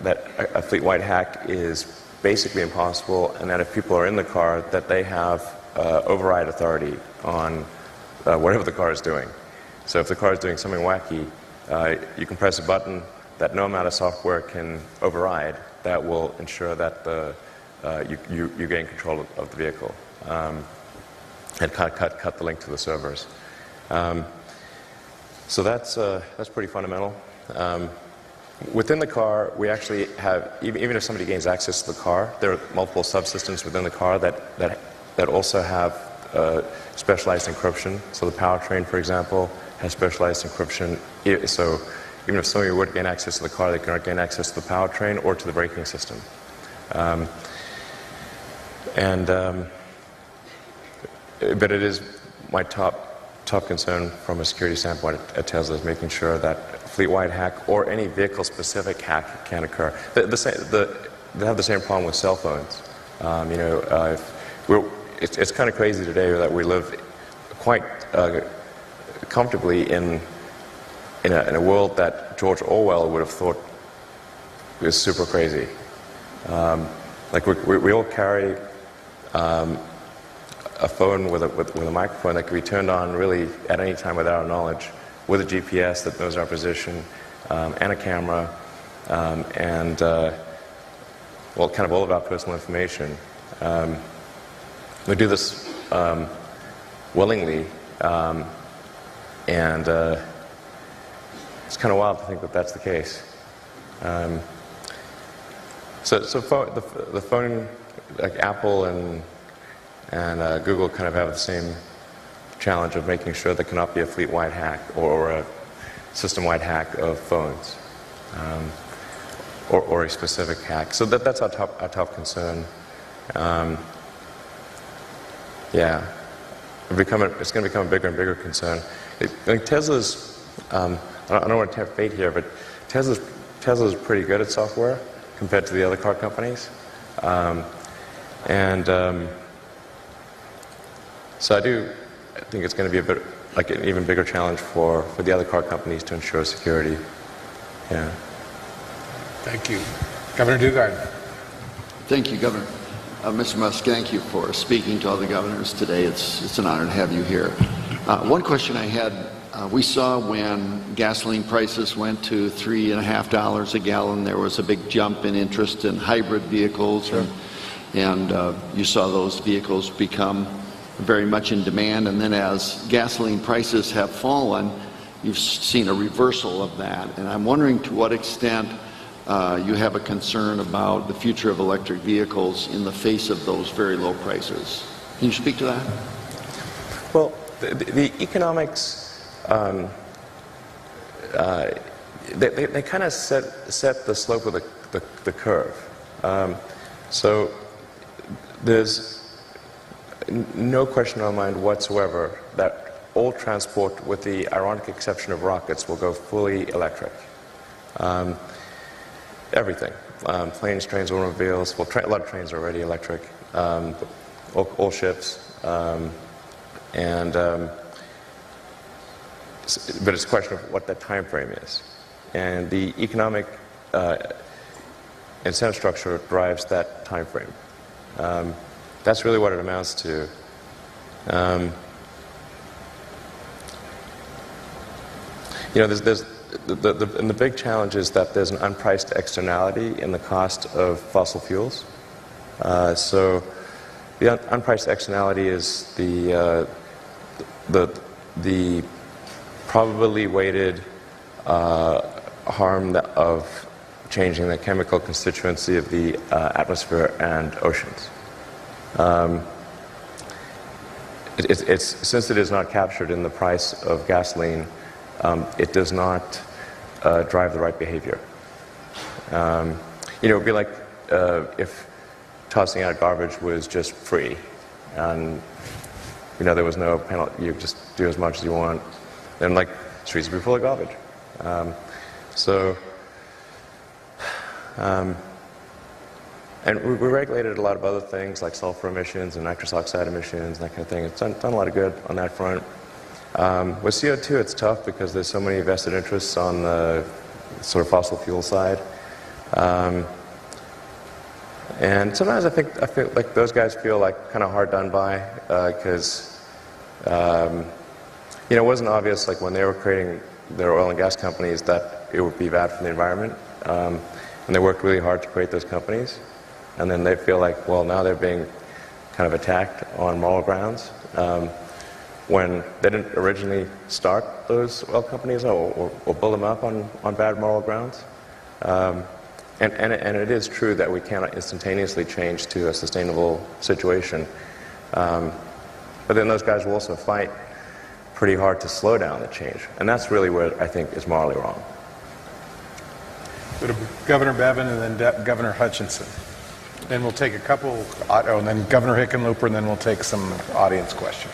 that a fleet-wide hack is basically impossible, and that if people are in the car, that they have override authority on whatever the car is doing. So if the car is doing something wacky, you can press a button that no amount of software can override. That will ensure that you gain control of the vehicle and cut the link to the servers. So that's pretty fundamental. Within the car, we actually have, even if somebody gains access to the car, there are multiple subsystems within the car that also have specialized encryption. So the powertrain, for example, has specialized encryption. So even if somebody would gain access to the car, they cannot gain access to the powertrain or to the braking system. But it is my top concern from a security standpoint at Tesla is making sure that fleet-wide hack or any vehicle-specific hack can occur. They have the same problem with cell phones. It's kind of crazy today that we live quite comfortably in a world that George Orwell would have thought was super crazy. Like we all carry a phone with a microphone that can be turned on really at any time without our knowledge, with a GPS that knows our position, and a camera, and well, kind of all of our personal information. We do this willingly, and it's kind of wild to think that that's the case. So the phone, like Apple and Google kind of have the same challenge of making sure there cannot be a fleet-wide hack or a system-wide hack of phones, or a specific hack. So that's our top concern. Yeah, it's going to become a bigger and bigger concern. Tesla's, I don't want to tempt fate here, but Tesla's pretty good at software compared to the other car companies, so I think it's going to be a bit like an even bigger challenge for the other car companies to ensure security. Yeah. Thank you. Governor Dugard. Thank you, Governor. Mr. Musk, thank you for speaking to all the governors today. It's an honor to have you here. One question I had, we saw when gasoline prices went to $3.50 a gallon, there was a big jump in interest in hybrid vehicles, sure. and you saw those vehicles become very much in demand, and then as gasoline prices have fallen, you've seen a reversal of that. And I'm wondering to what extent you have a concern about the future of electric vehicles in the face of those very low prices. Can you speak to that? Well, the economics, they kind of set the slope of the curve. So there's no question in our mind whatsoever that all transport, with the ironic exception of rockets, will go fully electric. Everything. Planes, trains, automobiles. Well, a lot of trains are already electric. All ships. But it's a question of what that time frame is. And the economic incentive structure drives that time frame. That's really what it amounts to. And the big challenge is that there's an unpriced externality in the cost of fossil fuels. So the unpriced externality is the probably weighted harm of changing the chemical constituency of the atmosphere and oceans. Since it is not captured in the price of gasoline, it does not drive the right behavior. It would be like if tossing out garbage was just free, and there was no penalty. You just do as much as you want, and like streets would be full of garbage. And we regulated a lot of other things like sulfur emissions and nitrous oxide emissions and that kind of thing. It's done a lot of good on that front. With CO2, it's tough because there's so many vested interests on the sort of fossil fuel side. And sometimes I feel like those guys feel like kind of hard done by because you know, it wasn't obvious like when they were creating their oil and gas companies that it would be bad for the environment, and they worked really hard to create those companies, and then they feel like, well, now they're being kind of attacked on moral grounds when they didn't originally start those oil companies or build them up on bad moral grounds. And it is true that we cannot instantaneously change to a sustainable situation. But then those guys will also fight pretty hard to slow down the change. And that's really what I think is morally wrong. Go to Governor Bevin and then Governor Hutchinson. Then we'll take a couple, and then Governor Hickenlooper, and then we'll take some audience questions.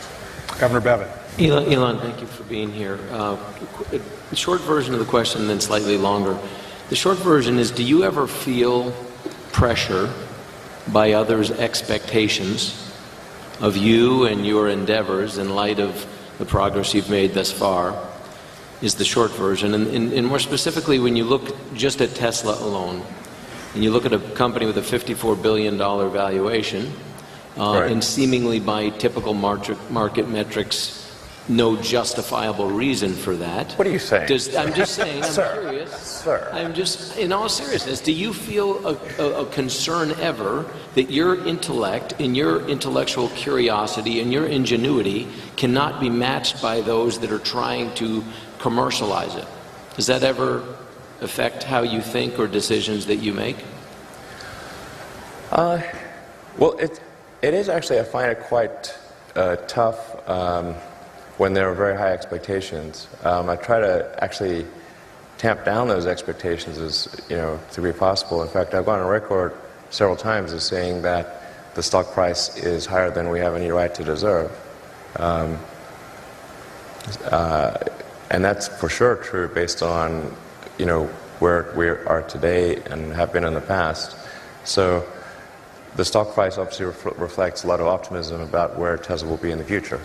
Governor Bevin. Elon, thank you for being here. The short version of the question, and then slightly longer. The short version is, do you ever feel pressure by others' expectations of you and your endeavors in light of the progress you've made thus far, is the short version. And more specifically, when you look just at Tesla alone, and you look at a company with a $54 billion valuation, Right. and seemingly by typical market metrics, no justifiable reason for that. What are you saying? I'm just saying, I'm Sir. curious. Sir. I'm just, in all seriousness, do you feel a concern ever that your intellect and your intellectual curiosity and your ingenuity cannot be matched by those that are trying to commercialize it? Does that ever affect how you think or decisions that you make? Well, it is actually, I find it quite tough when there are very high expectations. I try to actually tamp down those expectations as, to be possible. In fact, I've gone on record several times as saying that the stock price is higher than we have any right to deserve. And that's for sure true based on, where we are today and have been in the past. So the stock price obviously reflects a lot of optimism about where Tesla will be in the future.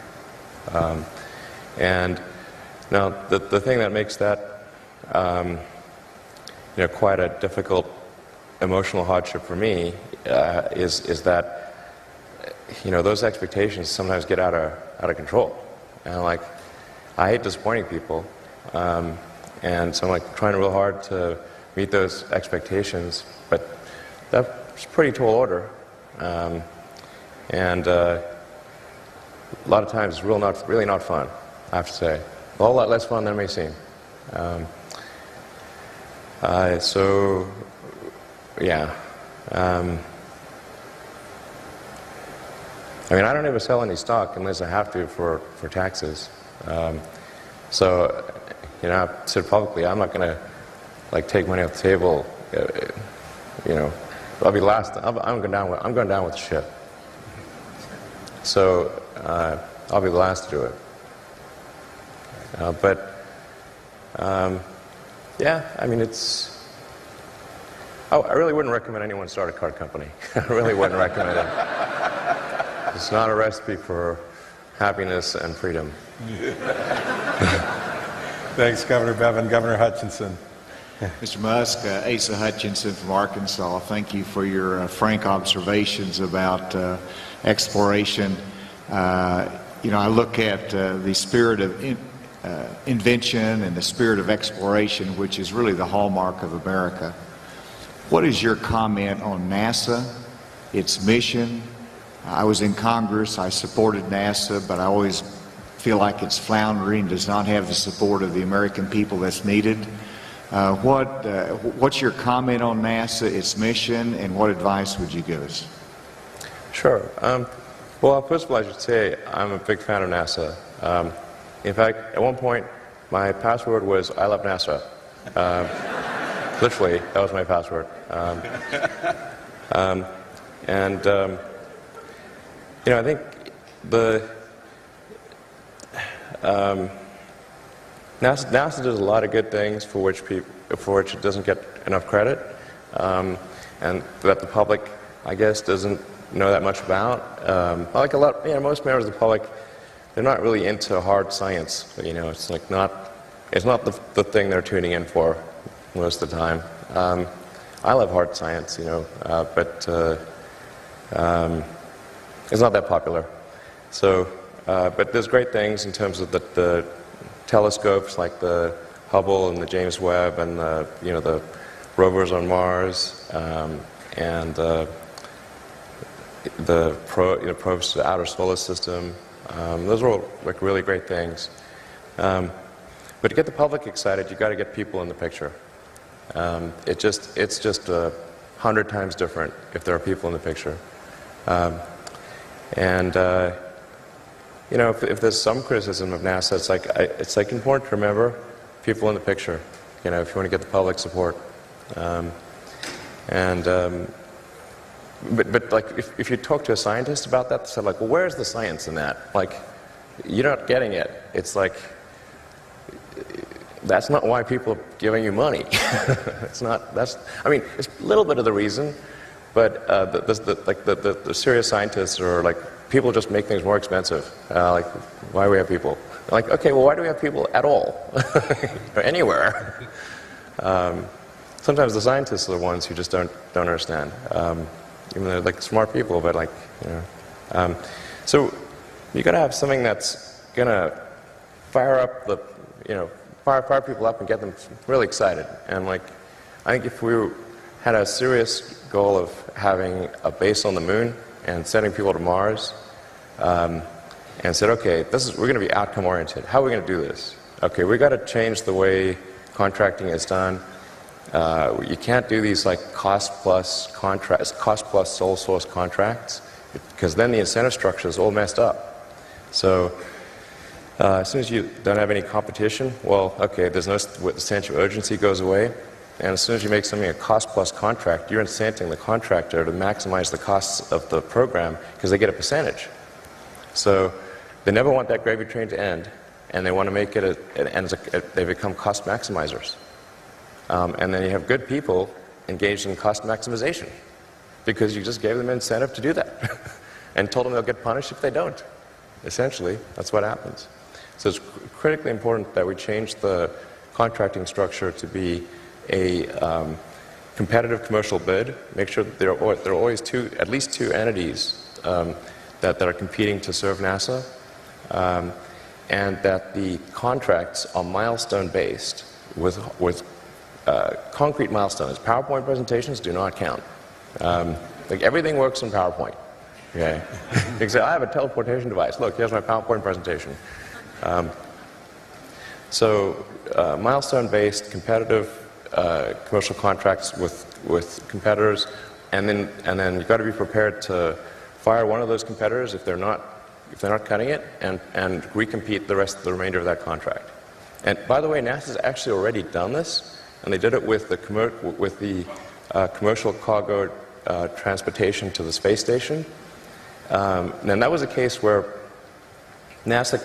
And now the thing that makes that quite a difficult emotional hardship for me is that those expectations sometimes get out of control, and I hate disappointing people, and so I'm trying real hard to meet those expectations, but that's pretty tall order, and a lot of times it's really not fun, I have to say. A whole lot less fun than it may seem. So, yeah. I mean, I don't ever sell any stock unless I have to for taxes. So, I've said publicly, I'm not going to take money off the table. I'll be last. I'm going down with the ship. So I'll be the last to do it. Yeah, I mean, I really wouldn't recommend anyone start a car company. I really wouldn't recommend it. It's not a recipe for happiness and freedom. Thanks, Governor Bevin. Governor Hutchinson. Mr. Musk, Asa Hutchinson from Arkansas, thank you for your frank observations about exploration. I look at the spirit of invention and the spirit of exploration, which is really the hallmark of America. What is your comment on NASA, its mission? I was in Congress, I supported NASA, but I always feel like it's floundering, does not have the support of the American people that's needed. What's your comment on NASA, its mission, and what advice would you give us? Sure. Well, first of all, I should say I'm a big fan of NASA. In fact, at one point, my password was "I love NASA." Literally, that was my password. I think NASA does a lot of good things for which it doesn't get enough credit, and that the public, I guess, doesn't know that much about. Most members of the public they're not really into hard science. You know, it's like it's not the thing they're tuning in for most of the time. I love hard science, you know, but it's not that popular. So, but there's great things in terms of the telescopes like the Hubble and the James Webb and the rovers on Mars and the probes to the outer solar system. Those are all like really great things. But to get the public excited, you got to get people in the picture. It's just 100 times different if there are people in the picture. You know, if there's some criticism of NASA, it's like important to remember people in the picture. You know, if you want to get the public support. But like if you talk to a scientist about that, they say like, well, where's the science in that? Like, you're not getting it. It's like that's not why people are giving you money. It's not. I mean, it's a little bit of the reason, but the serious scientists are like, people just make things more expensive. Like, why do we have people? Like, okay, well, why do we have people at all? Or anywhere? Sometimes the scientists are the ones who just don't understand. Even though they're like smart people, but like, you know. So you got to have something that's gonna fire up fire people up and get them really excited. And like, I think if we had a serious goal of having a base on the moon and sending people to Mars, and said, okay, we're going to be outcome oriented. How are we going to do this? Okay, we got to change the way contracting is done. You can't do these like cost plus sole source contracts, because then the incentive structure is all messed up. So as soon as you don't have any competition, well, okay, there's no sense of urgency goes away. And as soon as you make something a cost plus contract, you're incenting the contractor to maximize the costs of the program because they get a percentage. So they never want that gravy train to end, and they want to make it they become cost maximizers. And then you have good people engaged in cost maximization because you just gave them an incentive to do that and told them they'll get punished if they don't. Essentially, that's what happens. So it's critically important that we change the contracting structure to be a competitive commercial bid. Make sure that there are always at least two entities that are competing to serve NASA, and that the contracts are milestone-based with concrete milestones. PowerPoint presentations do not count. Like, everything works in PowerPoint. Okay, you can say, I have a teleportation device. Look, here's my PowerPoint presentation. So milestone-based, competitive commercial contracts with competitors, and then you've got to be prepared to fire one of those competitors if they're not cutting it, and recompete the remainder of that contract. And by the way, NASA's actually already done this, and they did it with the commercial cargo transportation to the space station. And that was a case where NASA,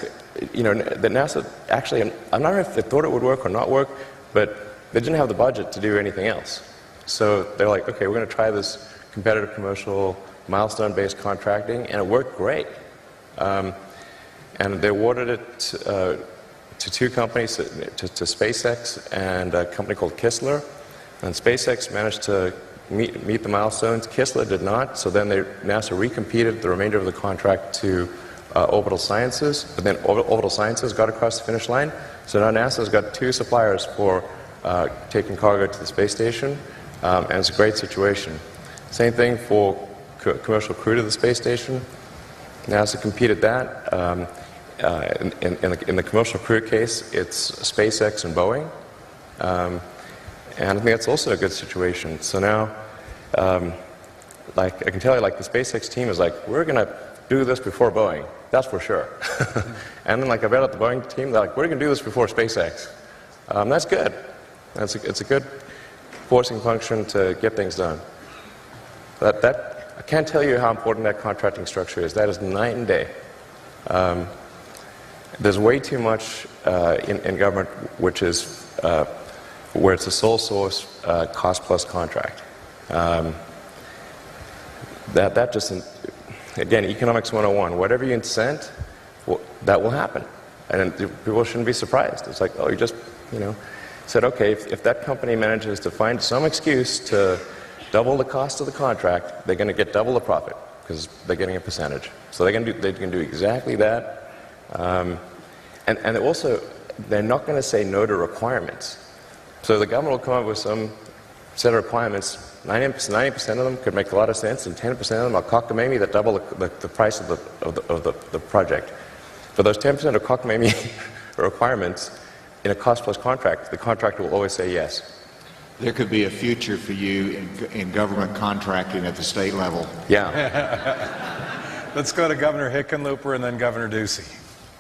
NASA actually, I'm not sure if they thought it would work or not work, but they didn't have the budget to do anything else. So they're like, okay, we're going to try this competitive commercial milestone-based contracting, and it worked great. And they awarded it to two companies, to SpaceX and a company called Kistler. And SpaceX managed to meet the milestones. Kistler did not, so then NASA recompeted the remainder of the contract to Orbital Sciences, but then Orbital Sciences got across the finish line. So now NASA's got two suppliers for taking cargo to the space station, and it's a great situation. Same thing for commercial crew to the space station. NASA competed that. In the commercial crew case, it's SpaceX and Boeing. And I think that's also a good situation. So now, like, I can tell you, like, the SpaceX team is like, we're going to do this before Boeing. That's for sure. And then, like, I read out the Boeing team, they're like, we're going to do this before SpaceX. That's good. It's a good forcing function to get things done. I can't tell you how important that contracting structure is. That is night and day. There's way too much in government which is where it's a sole source cost plus contract. That just, again, economics 101. Whatever you incent, well, that will happen. And people shouldn't be surprised. It's like, oh, you just, said, okay, if that company manages to find some excuse to double the cost of the contract, they're going to get double the profit because they're getting a percentage. So they can do exactly that. And also, they're not going to say no to requirements. So the government will come up with some set of requirements. 90% of them could make a lot of sense, and 10% of them are cockamamie that double the price of the project. For those 10% of cockamamie requirements in a cost-plus contract, the contractor will always say yes. There could be a future for you in government contracting at the state level. Yeah. Let's go to Governor Hickenlooper and then Governor Ducey.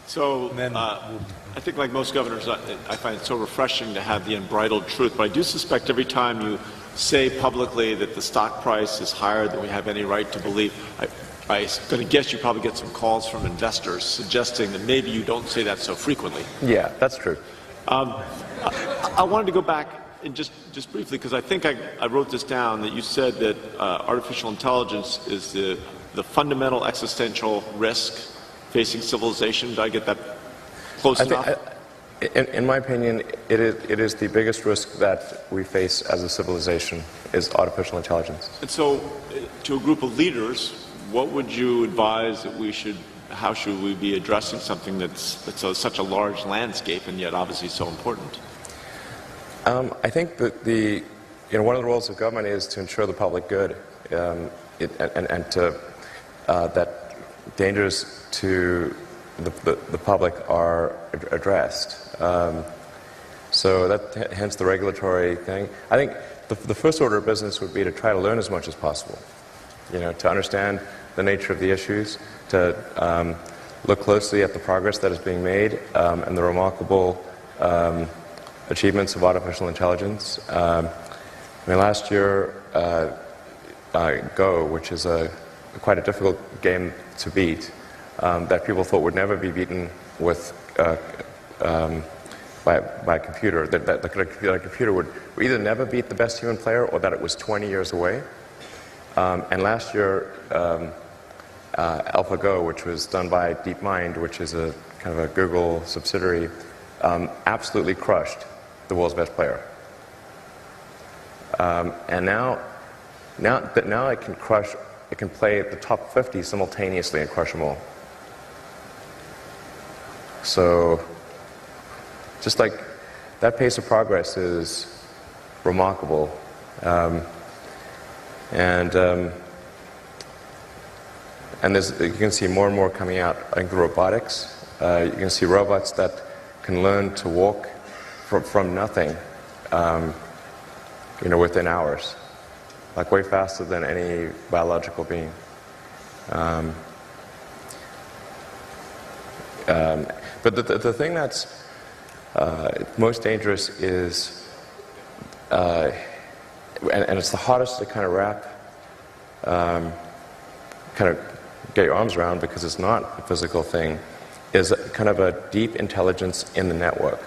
So I think like most governors, I find it so refreshing to have the unbridled truth, but I do suspect every time you say publicly that the stock price is higher than we have any right to believe, I'm going to guess you probably get some calls from investors suggesting that maybe you don't say that so frequently. Yeah, that's true. I wanted to go back and just briefly, because I think I wrote this down, that you said that artificial intelligence is the fundamental existential risk facing civilization. Did I get that close enough? In my opinion, it is the biggest risk that we face as a civilization is artificial intelligence. And so, to a group of leaders, what would you advise that how should we be addressing something that's such a large landscape and yet obviously so important? I think that one of the roles of government is to ensure the public good, and to that dangers to the public are addressed. So that hence the regulatory thing. I think the first order of business would be to try to learn as much as possible. To understand the nature of the issues, to look closely at the progress that is being made and the remarkable achievements of artificial intelligence. Last year, Go, which is quite a difficult game to beat, that people thought would never be beaten with by a computer, that a computer would either never beat the best human player or that it was 20 years away. And last year, AlphaGo, which was done by DeepMind, which is a kind of a Google subsidiary, absolutely crushed the world's best player. And now it can play the top 50 simultaneously and crush them all. So, just like that pace of progress is remarkable. And you can see more and more coming out. I think the robotics, you can see robots that can learn to walk from nothing, within hours, like way faster than any biological being. But the thing that's most dangerous is, and it's the hardest to kind of wrap, kind of get your arms around because it's not a physical thing, is kind of a deep intelligence in the network.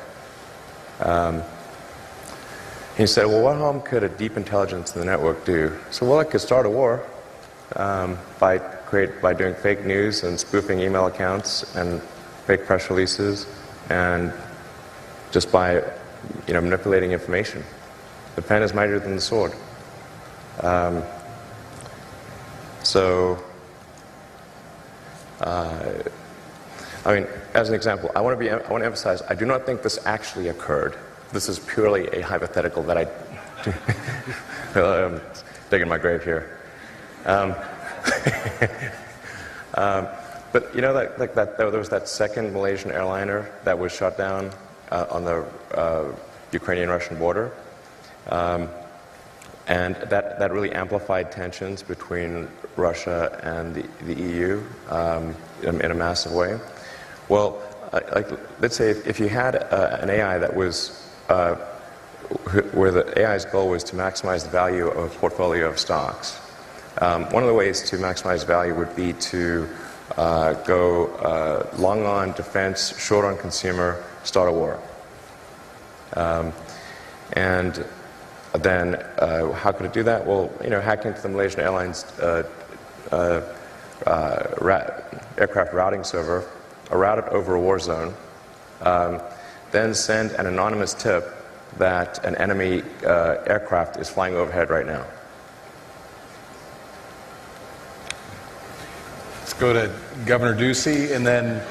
He said, well, what harm could a deep intelligence in the network do? So, well, it could start a war by doing fake news and spoofing email accounts and fake press releases, and just by manipulating information. The pen is mightier than the sword. As an example, I want to emphasize, I do not think this actually occurred. This is purely a hypothetical that I'm digging my grave here. But there was that second Malaysian airliner that was shot down on the Ukrainian-Russian border, and that really amplified tensions between Russia and the EU in a massive way. Well, let's say if you had an AI that was where the AI's goal was to maximize the value of a portfolio of stocks. One of the ways to maximize value would be to go long on defense, short on consumer, start a war. And then how could it do that? Well, hack into the Malaysian Airlines aircraft routing server route it over a war zone, then send an anonymous tip that an enemy aircraft is flying overhead right now. Let's go to Governor Ducey, and then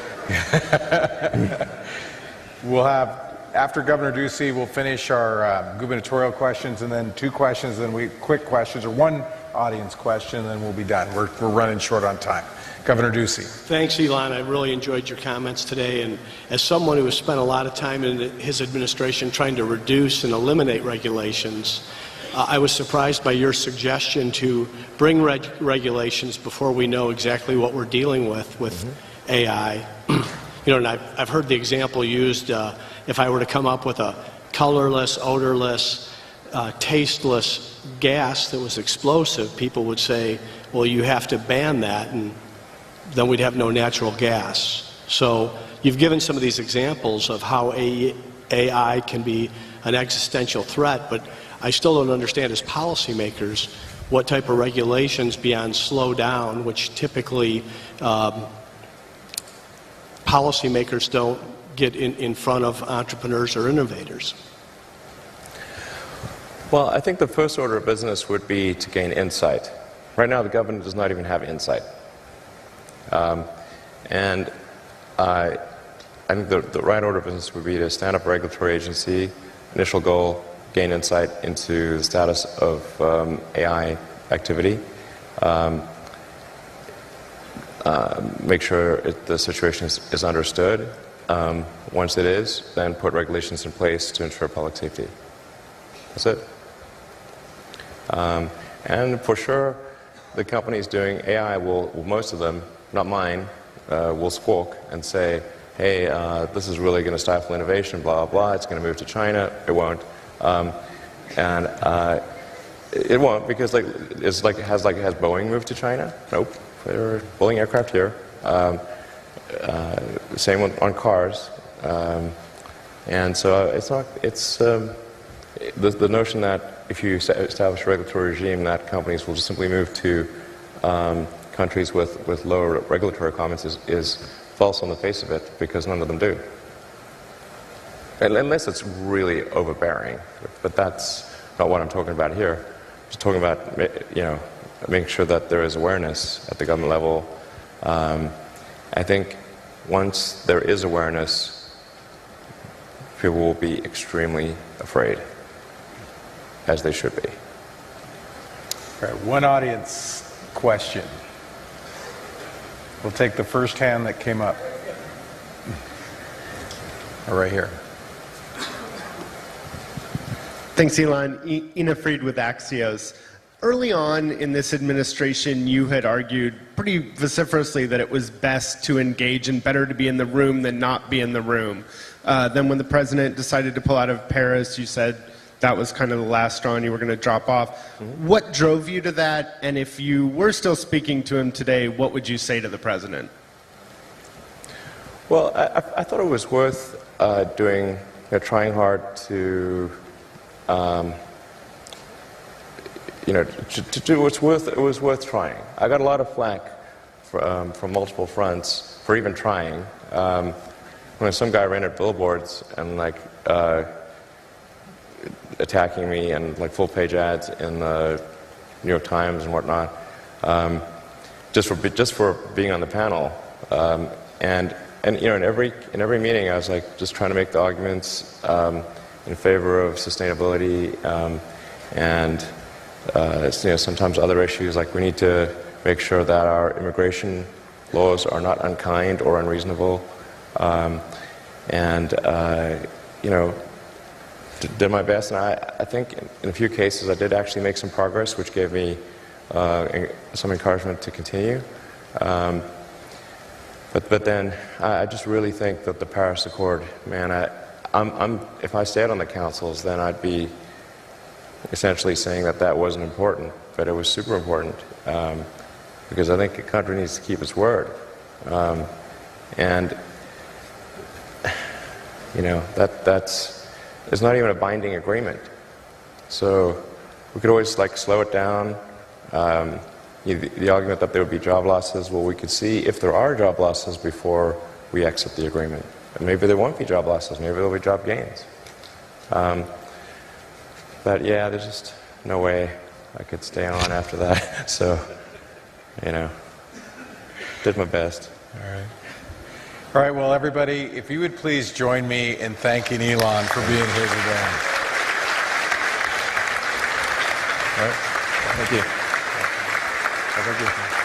we'll have, after Governor Ducey, we'll finish our gubernatorial questions, and then 2 questions, then quick questions, or 1 audience question, and then we'll be done. We're running short on time. Governor Ducey. Thanks, Elon. I really enjoyed your comments today. And as someone who has spent a lot of time in his administration trying to reduce and eliminate regulations, I was surprised by your suggestion to bring regulations before we know exactly what we're dealing with AI. You know, and I've heard the example used, if I were to come up with a colorless, odorless, tasteless gas that was explosive, people would say, well, you have to ban that, and then we'd have no natural gas. So you've given some of these examples of how AI can be an existential threat, but I still don't understand as policymakers what type of regulations beyond slow down, which typically policymakers don't get in front of entrepreneurs or innovators. Well, I think the first order of business would be to gain insight. Right now, the government does not even have insight. And I think the right order of business would be to stand up a regulatory agency, initial goal, gain insight into the status of AI activity, make sure the situation is understood. Once it is, then put regulations in place to ensure public safety. That's it. And for sure, the companies doing AI will, most of them, not mine, will squawk and say, hey, this is really going to stifle innovation, blah, blah, it's going to move to China. It won't. It won't, because has Boeing moved to China? Nope. They're building aircraft here. Same on cars. And so it's the notion that if you establish a regulatory regime, that companies will just simply move to countries with lower regulatory requirements is false on the face of it, because none of them do. Unless it's really overbearing, but that's not what I'm talking about here. I'm just talking about, making sure that there is awareness at the government level. I think once there is awareness, people will be extremely afraid, as they should be. All right, 1 audience question. We'll take the first hand that came up. Right here. Thanks, Elon. Ina Fried with Axios. Early on in this administration, you had argued pretty vociferously that it was best to engage and better to be in the room than not be in the room. Then when the president decided to pull out of Paris, you said that was kind of the last straw and you were going to drop off. Mm-hmm. What drove you to that? And if you were still speaking to him today, what would you say to the president? Well, I thought it was worth trying hard to do what's worth. It was worth trying. I got a lot of flack from multiple fronts for even trying. When some guy ran at billboards and attacking me and full-page ads in the New York Times and whatnot, just for being on the panel, and in every meeting I was just trying to make the arguments in favor of sustainability, and sometimes other issues, like we need to make sure that our immigration laws are not unkind or unreasonable, did my best. And I think in a few cases I did actually make some progress, which gave me some encouragement to continue. But then I just really think that the Paris Accord, man, if I stayed on the councils, then I'd be essentially saying that wasn't important, but it was super important, because I think a country needs to keep its word, it's not even a binding agreement. So we could always slow it down. The argument that there would be job losses, well, we could see if there are job losses before we exit the agreement. And maybe there won't be job losses, maybe there'll be job gains. But yeah, there's just no way I could stay on after that. So, you know, did my best. All right. All right, well, everybody, if you would please join me in thanking Elon for being here today. All right. Thank you. Thank you.